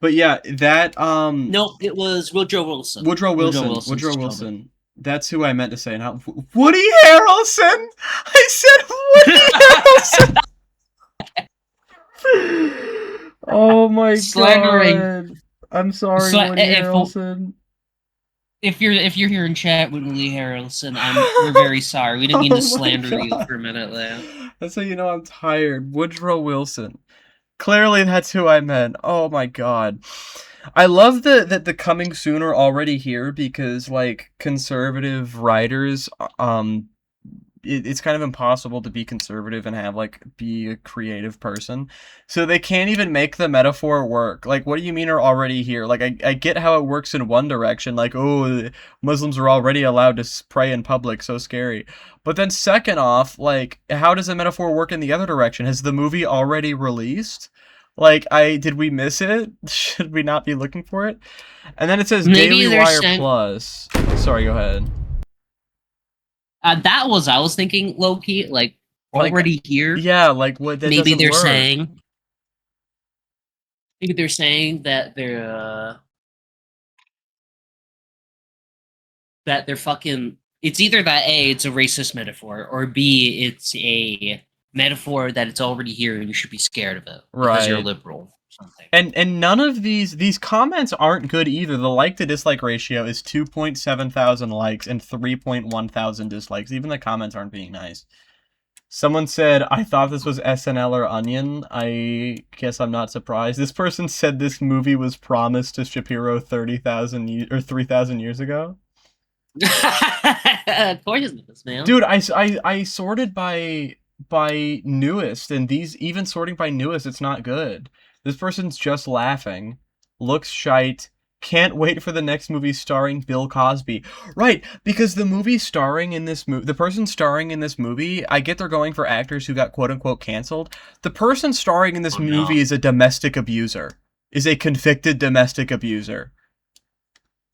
But yeah, that No, it was Woodrow Wilson. Woodrow Wilson. That's who I meant to say. Not Woody Harrelson. I said Woody Harrelson. Oh my god! I'm sorry, Woody Harrelson. If you're here in chat with Woody Harrelson, we're very sorry. We didn't mean to slander you for a minute there. That's how you know I'm tired. Woodrow Wilson. Clearly, that's who I meant. Oh my god. I love that the coming soon are already here because, like, conservative writers, it's kind of impossible to be conservative and have, like, be a creative person. So they can't even make the metaphor work. Like, what do you mean are already here? Like, I get how it works in one direction. Like, oh, Muslims are already allowed to pray in public. So scary. But then second off, like, how does the metaphor work in the other direction? Has the movie already released? Like, did we miss it? Should we not be looking for it? And then it says Daily Wire Plus. Sorry, go ahead. That was, I was thinking, low-key, like already here. Yeah, like, what, that maybe they're work. saying... Maybe they're saying that they're fucking... It's either that A, it's a racist metaphor, or B, it's a metaphor that it's already here and you should be scared of it because you're liberal or something. And none of these comments aren't good either. The like to dislike ratio is 2.7 thousand likes and 3.1 thousand dislikes. Even the comments aren't being nice. Someone said, I thought this was SNL or Onion. I guess I'm not surprised. This person said this movie was promised to Shapiro 3,000 years ago. Of course it is, man. Dude, I sorted by newest, and these, even sorting by newest, it's not good. This person's just laughing, looks shite, can't wait for the next movie starring Bill Cosby. Right, because the movie starring in this movie, the person starring in this movie, I get they're going for actors who got quote-unquote canceled. The person starring in this movie is a domestic abuser, is a convicted domestic abuser.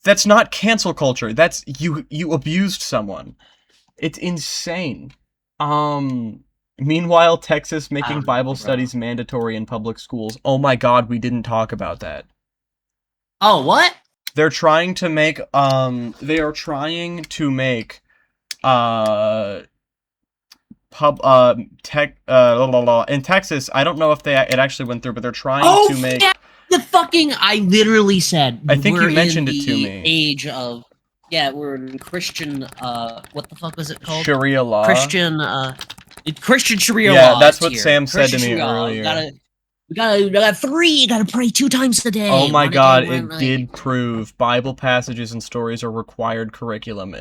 That's not cancel culture. That's, you abused someone. It's insane. Meanwhile, Texas making Bible studies mandatory in public schools. Oh my god, we didn't talk about that. Oh, what? They're trying to make, in Texas, I don't know if it actually went through, but they're trying to make... Yeah, I literally said... I think you mentioned it to me. Age of... Yeah, we're in Christian, what the fuck was it called? Sharia law. Christian Sharia law. Yeah, that's what Sam said to me earlier. We gotta pray 2 times a day. Oh my god, it did prove Bible passages and stories are required curriculum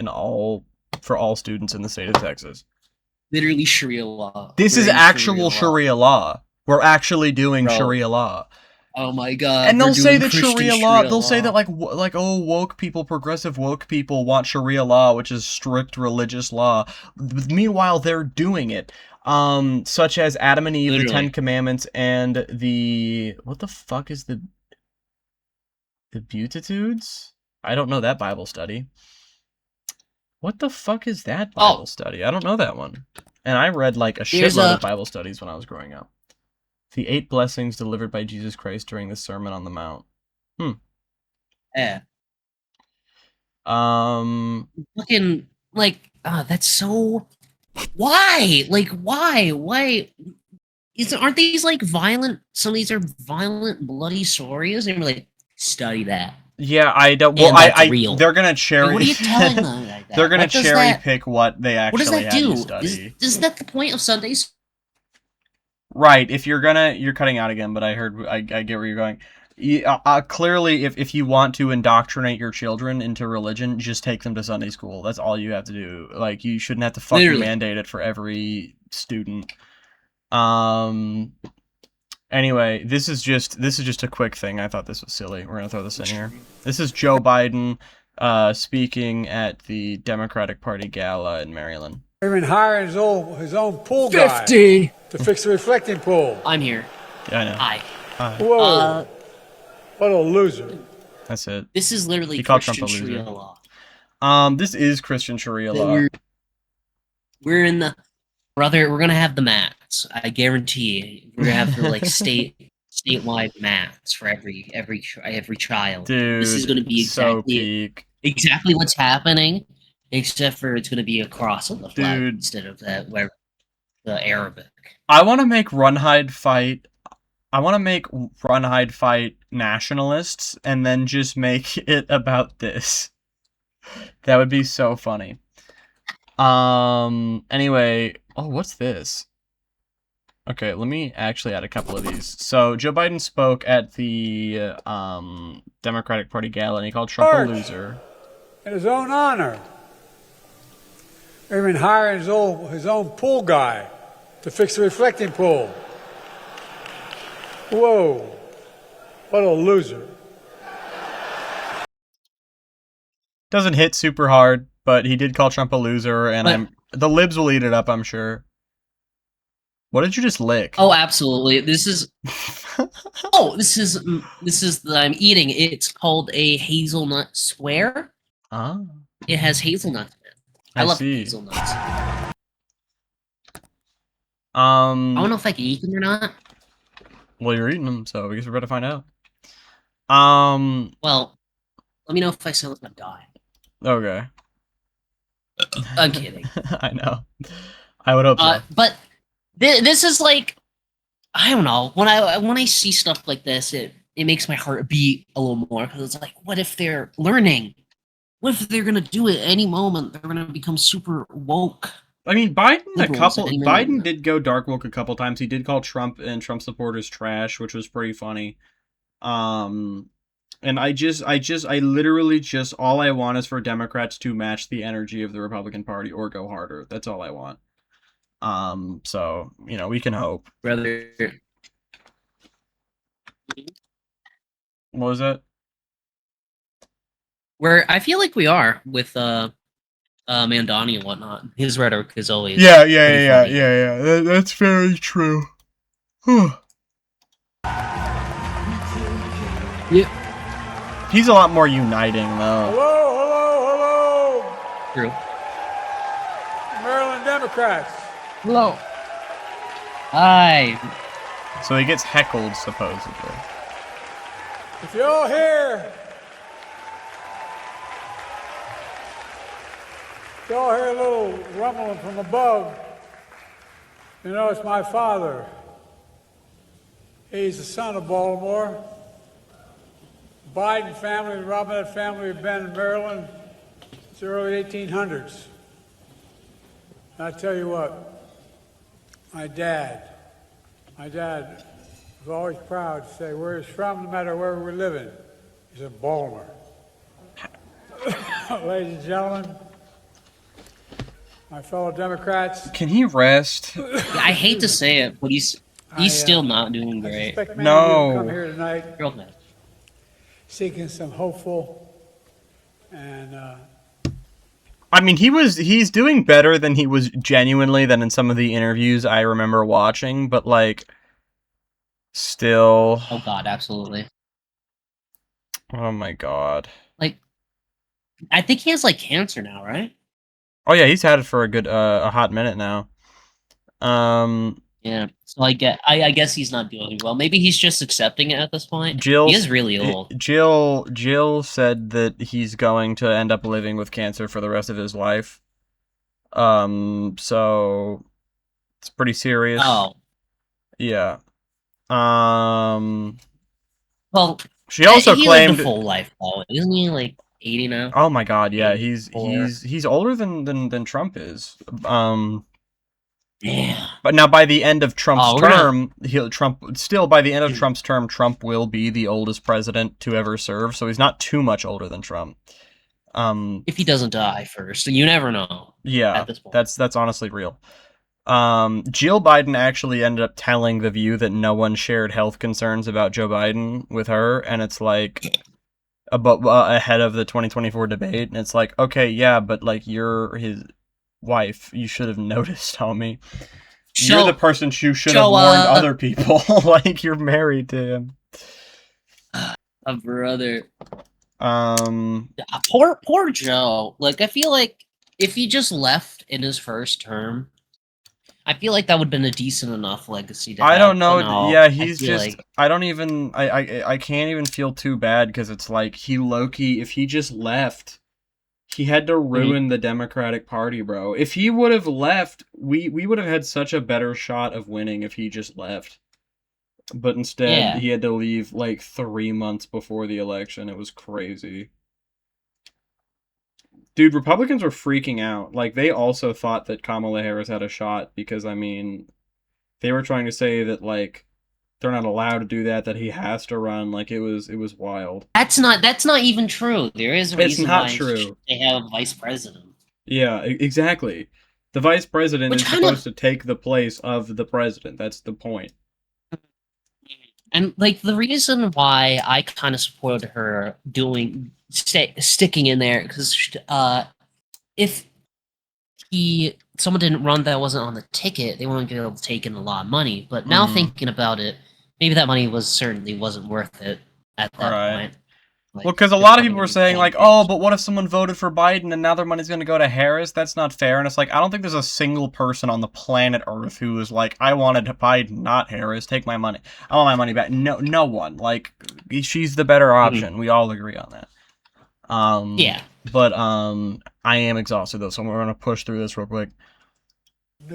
for all students in the state of Texas. Literally Sharia law. This is actual Sharia law. We're actually doing Sharia law. Oh my god. And they'll say that Sharia law, they'll say that like, oh, woke people, progressive woke people want Sharia law, which is strict religious law. Meanwhile, they're doing it. Such as Adam and Eve, the 10 Commandments, and what the fuck is the Beatitudes? I don't know that Bible study. What the fuck is that Bible study? I don't know that one. And I read like a shitload of Bible studies when I was growing up. The 8 blessings delivered by Jesus Christ during the Sermon on the Mount. Yeah. Fucking, like, that's so... Why? Like, why? Aren't these, like, violent... Some of these are violent, bloody stories, and we're like, study that. Yeah, I don't... Well, they're gonna cherry... What are you telling them like that? They're gonna cherry pick what they actually What does that do? Study. Isn't that the point of Sundays? Right, if you're cutting out again, but I get where you're going. Clearly, if you want to indoctrinate your children into religion, just take them to Sunday school. That's all you have to do. Like, you shouldn't have to fucking mandate it for every student. Anyway, this is just a quick thing. I thought this was silly. We're gonna throw this in here. This is Joe Biden speaking at the Democratic Party gala in Maryland. Even hiring his own pool guy 50 to fix the reflecting pool. I'm here. Yeah, I know. Hi. Whoa. What a loser. That's it. This is literally Christian Sharia law. This is Christian Sharia law. We're in the... Brother, we're gonna have the mats. I guarantee. We're gonna have the, like, state statewide maps for every child. Dude, this is going to be exactly what's happening, except for it's going to be across on the flag instead of the Arabic. I want to make Run Hide Fight. I want to make Run Hide Fight nationalists, and then just make it about this. That would be so funny. Anyway, oh, what's this? Okay, let me actually add a couple of these. So, Joe Biden spoke at the Democratic Party gala, and he called Trump a loser. In his own honor. Even hiring his own pool guy to fix the reflecting pool. Whoa. What a loser. Doesn't hit super hard, but he did call Trump a loser, and the libs will eat it up, I'm sure. What did you just lick? Oh, absolutely. This is I'm eating. It's called a hazelnut square. Oh. It has hazelnuts in it. I love hazelnuts. I don't know if I can eat them or not. Well, you're eating them, so I guess we're about to find out. Well, let me know if I sound like I'm dying. Okay. I'm kidding. I know. I would hope so. But this is like, I don't know. When I see stuff like this, it makes my heart beat a little more, because it's like, what if they're learning? What if they're gonna do it any moment? They're gonna become super woke. I mean, Biden did go dark woke a couple times. He did call Trump and Trump supporters trash, which was pretty funny. And I literally just, all I want is for Democrats to match the energy of the Republican Party or go harder. That's all I want. So, you know, we can hope. Brother. What was that? Where I feel like we are with Mandani and whatnot. His rhetoric is always Yeah. That's very true. Yeah. He's a lot more uniting, though. Hello. True. Maryland Democrats. Hello. Hi. So he gets heckled, supposedly. If you're all here, if you all hear a little rumbling from above, you know it's my father. He's the son of Baltimore. Biden family, the Robinette family have been in Maryland since the early 1800s. And I tell you what, my dad was always proud to say where he's from, no matter where we're living. He's in Baltimore. Ladies and gentlemen, my fellow Democrats. Can he rest? I hate to say it, but he's still not doing great. No. Come here tonight, seeking some hopeful and. I mean, he's doing better than he was genuinely than in some of the interviews I remember watching, but like, still. Oh God, absolutely. Oh my God. Like, I think he has like cancer now, right? Oh yeah, he's had it for a hot minute now. Yeah. So I guess he's not doing well. Maybe he's just accepting it at this point. He is really old. Jill said that he's going to end up living with cancer for the rest of his life. So it's pretty serious. Oh. Yeah. Well, she also claimed lived a full life though. Isn't he like 80 now? Oh my God, yeah, he's older than Trump is. Yeah. But now by the end of Trump's term, Trump will be the oldest president to ever serve, so he's not too much older than Trump. If he doesn't die first, you never know. Yeah, at this point. that's honestly real. Jill Biden actually ended up telling The View that no one shared health concerns about Joe Biden with her, and it's like ahead of the 2024 debate, and it's like, okay, yeah, but like you're his wife, you should have noticed, homie. You're the person who should have warned other people. Like, you're married to him. A brother. Poor Joe. Like, I feel like if he just left in his first term, I feel like that would have been a decent enough legacy to I have. don't know. No, Yeah, he's just. like... I don't even. I can't even feel too bad because it's like he Loki. If he just left, he had to ruin the Democratic Party, bro. If he would have left, we would have had such a better shot of winning if he just left. But instead, he had to leave like 3 months before the election. It was crazy. Dude, Republicans were freaking out. Like, they also thought that Kamala Harris had a shot because, I mean, they were trying to say that, like, they're not allowed to do that, that he has to run. Like, it was wild. That's not even true. There is a reason why they have a vice president. Yeah, exactly. The vice president is supposed to take the place of the president. That's the point. And, like, the reason why I kind of supported her sticking in there, because if someone didn't run that wasn't on the ticket, they wouldn't be able to take in a lot of money. But now thinking about it, maybe that money certainly wasn't worth it at that point. Like, well, because a lot of people were saying, like, oh, but what if someone voted for Biden and now their money's going to go to Harris? That's not fair. And it's like, I don't think there's a single person on the planet Earth who was like, I wanted Biden, not Harris. Take my money. I want my money back. No one. Like, she's the better option. We all agree on that. Yeah. But I am exhausted, though, so we're going to push through this real quick.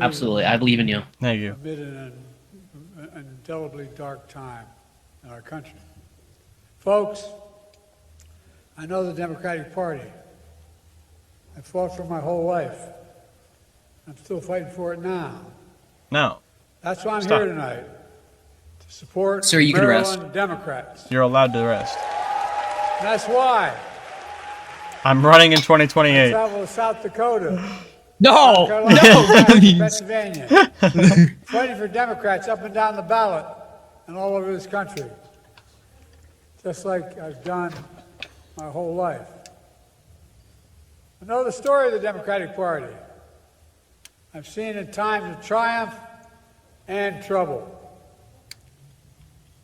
Absolutely. I believe in you. Thank you. Amid an indelibly dark time in our country. Folks, I know the Democratic Party. I fought for my whole life. I'm still fighting for it now. No. That's why I'm here tonight, to support Maryland Democrats. You're allowed to rest. And that's why I'm running in 2028. I travel to South Dakota. No! Pennsylvania. Fighting for Democrats up and down the ballot and all over this country. Just like I've done my whole life. I know the story of the Democratic Party. I've seen in times of triumph and trouble.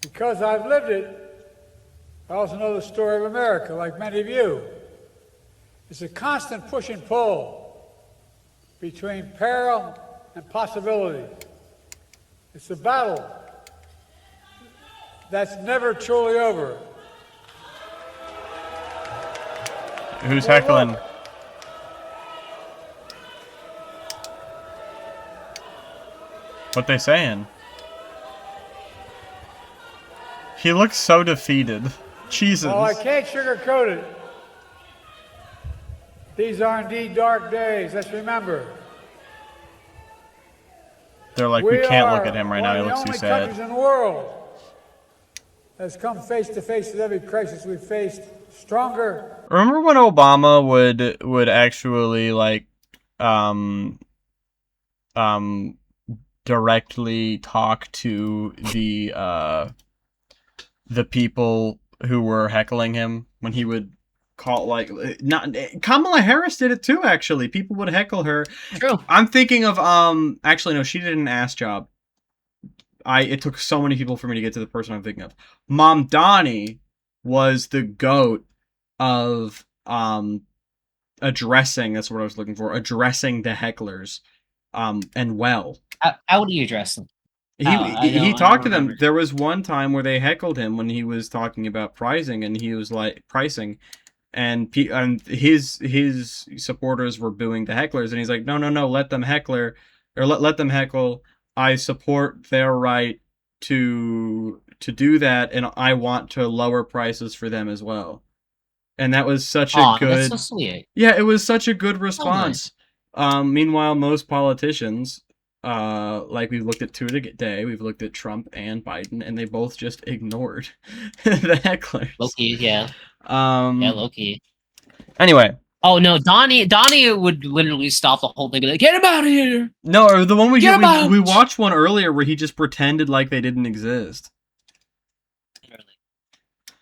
Because I've lived it, I also know the story of America, like many of you. It's a constant push and pull between peril and possibility. It's a battle that's never truly over. Who's heckling? What they saying? He looks so defeated. Jesus. Oh, I can't sugarcoat it. These are indeed dark days. Let's remember. They're like, we can't look at him right now. He looks too sad. One of the only countries in the world that's come face to face with every crisis we've faced stronger. Remember when Obama would actually like directly talk to the people who were heckling him when he would call, like, not Kamala Harris did it too, actually. People would heckle her. True. I'm thinking of actually no, she did an ass job. It took so many people for me to get to the person I'm thinking of. Mom Donnie was the GOAT of addressing, that's what I was looking for, addressing the hecklers and well. How do you address them? He talked to them. There was one time where they heckled him when he was talking about pricing, and he was like pricing, and his supporters were booing the hecklers, and he's like, no, let them let them heckle. I support their right to do that, and I want to lower prices for them as well. And that was such a good. That's so sweet. Yeah, it was such a good response. Nice. Meanwhile, most politicians, like we've looked at today, we've looked at Trump and Biden, and they both just ignored the hecklers. Low-key, yeah. Yeah, low-key. Anyway. Oh no, Donnie would literally stop the whole thing and be like, get him out of here! No, or the one we watched one earlier where he just pretended like they didn't exist.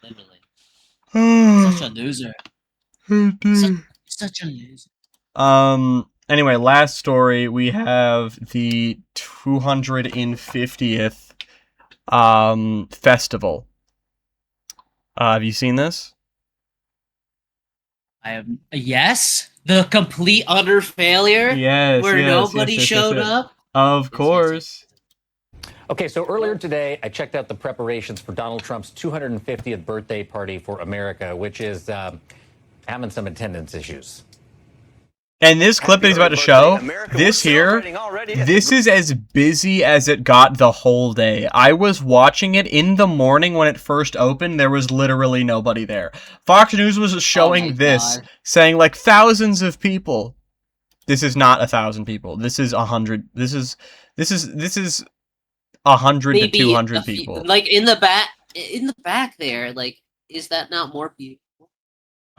Literally. Such a loser. Such a loser. Anyway, last story, we have the 250th festival. Have you seen this? Yes, the complete utter failure. Yes, where nobody showed up. Of course. Okay, so earlier today, I checked out the preparations for Donald Trump's 250th birthday party for America, which is having some attendance issues. And this clip that he's about to show, this here, this is as busy as it got the whole day. I was watching it in the morning when it first opened. There was literally nobody there. Fox News was showing this, saying like thousands of people. This is not 1,000 people. This is 100. This is 100 to 200 people. Like in the back there, like, is that not more people?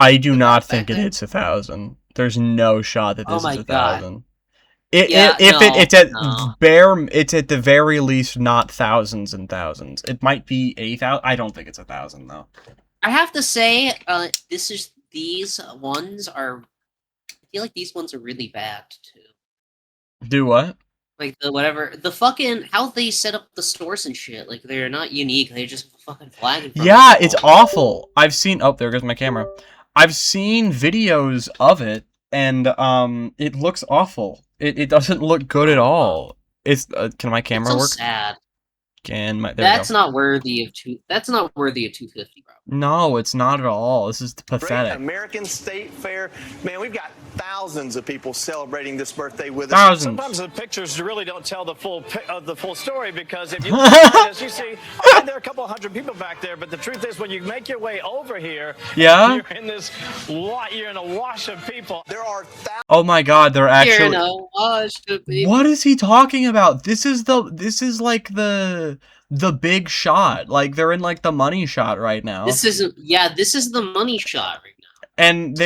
I do not think it hits 1,000. There's no shot that this is 1,000. It's at the very least not thousands and thousands. It might be 8,000. I don't think it's 1,000 though. I have to say, these ones are. I feel like these ones are really bad too. Do what? Like how they set up the stores and shit. Like they're not unique. They're just fucking flagging. Yeah, it's awful. I've seen. Oh, there goes my camera. I've seen videos of it, and it looks awful. It doesn't look good at all. It's can my camera work? Sad. That's not worthy of 250, bro. No, it's not at all. This is pathetic. Great American State Fair. Man, we've got thousands of people celebrating this birthday with us. Sometimes the pictures really don't tell the full story, because if you look at this, you see there are a couple hundred people back there, but the truth is when you make your way over here, yeah, you're in a wash of people. There are oh my god, they're actually You're in a wash of people. What is he talking about? This is like the big shot. Like they're in like the money shot right now. This is the money shot right now. And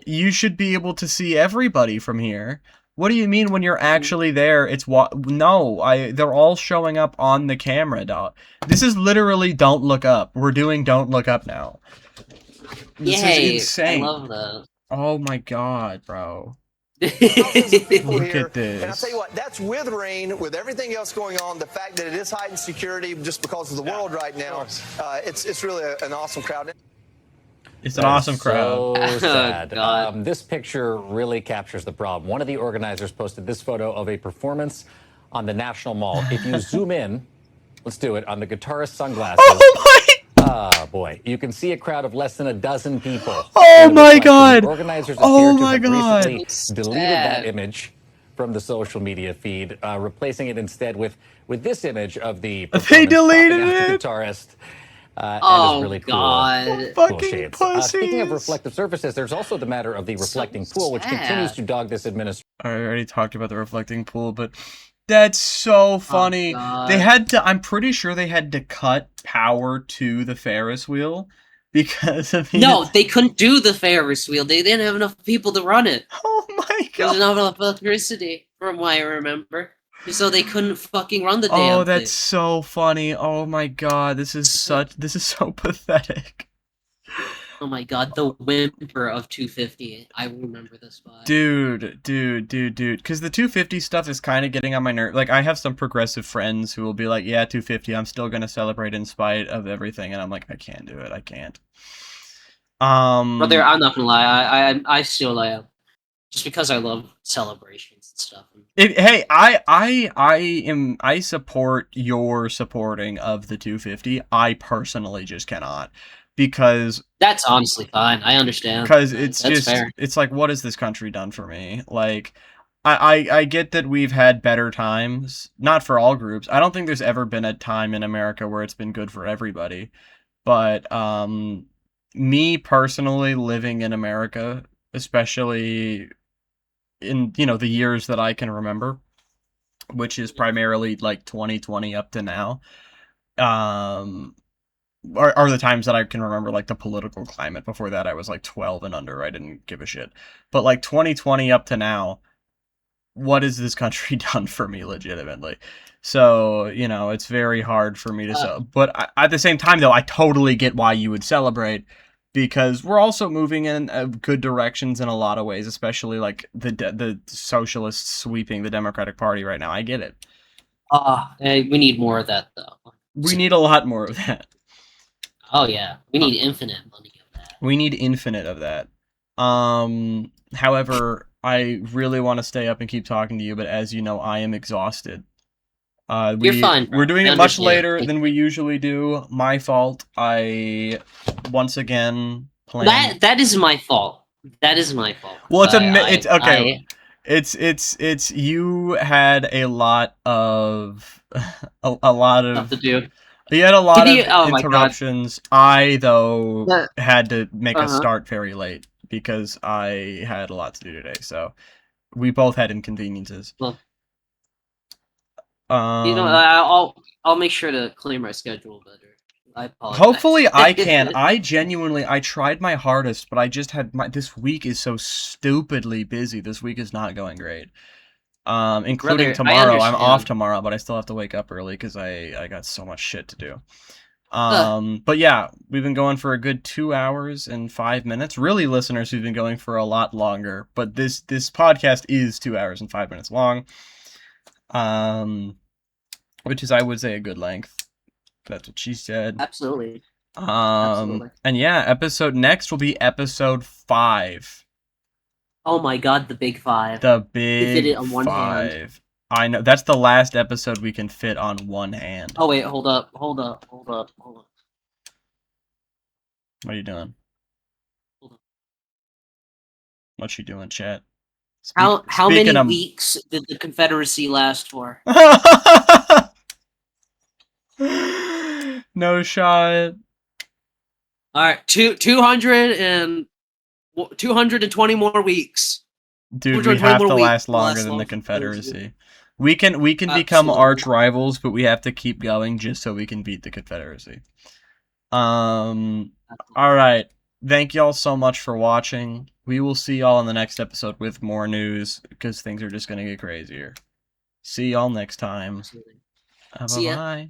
you should be able to see everybody from here. What do you mean when you're actually there? They're all showing up on the camera, dog. This is literally Don't Look Up. We're doing Don't Look Up now. This is insane. I love that. Oh my god, bro. Look at this. And I'll tell you what, that's with rain, with everything else going on, the fact that it is heightened security just because of the world right now, it's really an awesome crowd. It's an awesome crowd. So sad. This picture really captures the problem. One of the organizers posted this photo of a performance on the National Mall. If you zoom in, let's do it, on the guitarist's sunglasses. Oh my! Oh boy, you can see a crowd of less than a dozen people. Oh my god! The organizers oh my god! Recently deleted that image from the social media feed, replacing it instead with this image of the they deleted it. The guitarist. And it's really god! Cool shades. Speaking of reflective surfaces, there's also the matter of the reflecting pool, which continues to dog this administration. I already talked about the reflecting pool, but that's so funny. They had to. I'm pretty sure they had to cut power to the Ferris wheel because of the. No, they couldn't do the Ferris wheel. They didn't have enough people to run it. Oh my god! There's not enough electricity, from what I remember. So they couldn't fucking run the damn thing. Oh, that's so funny. Oh my god, this is so pathetic. Oh my god, the whimper of 250. I remember this vibe. Dude. Because the 250 stuff is kind of getting on my nerve. Like, I have some progressive friends who will be like, yeah, 250, I'm still going to celebrate in spite of everything. And I'm like, I can't do it. I can't. Brother, I'm not gonna lie. I still am. Just because I love celebrations and stuff. Hey, I support your supporting of the 250. I personally just cannot. Because that's honestly fine. I understand. Because it's that's just fair. It's like, what has this country done for me? Like, I get that we've had better times, not for all groups. I don't think there's ever been a time in America where it's been good for everybody. But me personally living in America, especially in the years that I can remember, which is primarily like 2020 up to now, are the times that I can remember, like the political climate. Before that, I was like 12 and under. I didn't give a shit. But like 2020 up to now, what has this country done for me legitimately? So, it's very hard for me to but at the same time, though, I totally get why you would celebrate, because we're also moving in good directions in a lot of ways, especially like the socialists sweeping the Democratic Party right now. I get it. We need more of that, though. We need a lot more of that. Oh yeah, we need infinite money of that. We need infinite of that. However, I really want to stay up and keep talking to you, but as you know, I am exhausted. You're fine. We're doing it much later than we usually do. My fault. I once again planned. That is my fault. That is my fault. Well, it's okay. It's you had a lot of a lot of stuff to do. You had a lot of interruptions. I though had to make a start very late because I had a lot to do today. So we both had inconveniences. Well, I'll make sure to clear my schedule better. I apologize. Hopefully I can. I tried my hardest, but I just had this week is so stupidly busy. This week is not going great. Including tomorrow. I'm off tomorrow, but I still have to wake up early because I got so much shit to do. But yeah, we've been going for a good 2 hours and 5 minutes. Really, listeners, we've been going for a lot longer, but this podcast is 2 hours and 5 minutes long. Which is, I would say, a good length. That's what she said. Absolutely. And yeah, next will be episode 5. Oh my god, the big 5. The big we fit it on one 5. Hand. I know, that's the last episode we can fit on one hand. Oh wait, hold up. What are you doing? What you doing, chat? How many weeks did the Confederacy last for? No shot. Alright, 220 more weeks. Dude, we have to last longer than the Confederacy. We can become arch rivals, but we have to keep going just so we can beat the Confederacy. Alright. Thank y'all so much for watching. We will see y'all in the next episode with more news, because things are just gonna get crazier. See y'all next time. See ya. Bye-bye.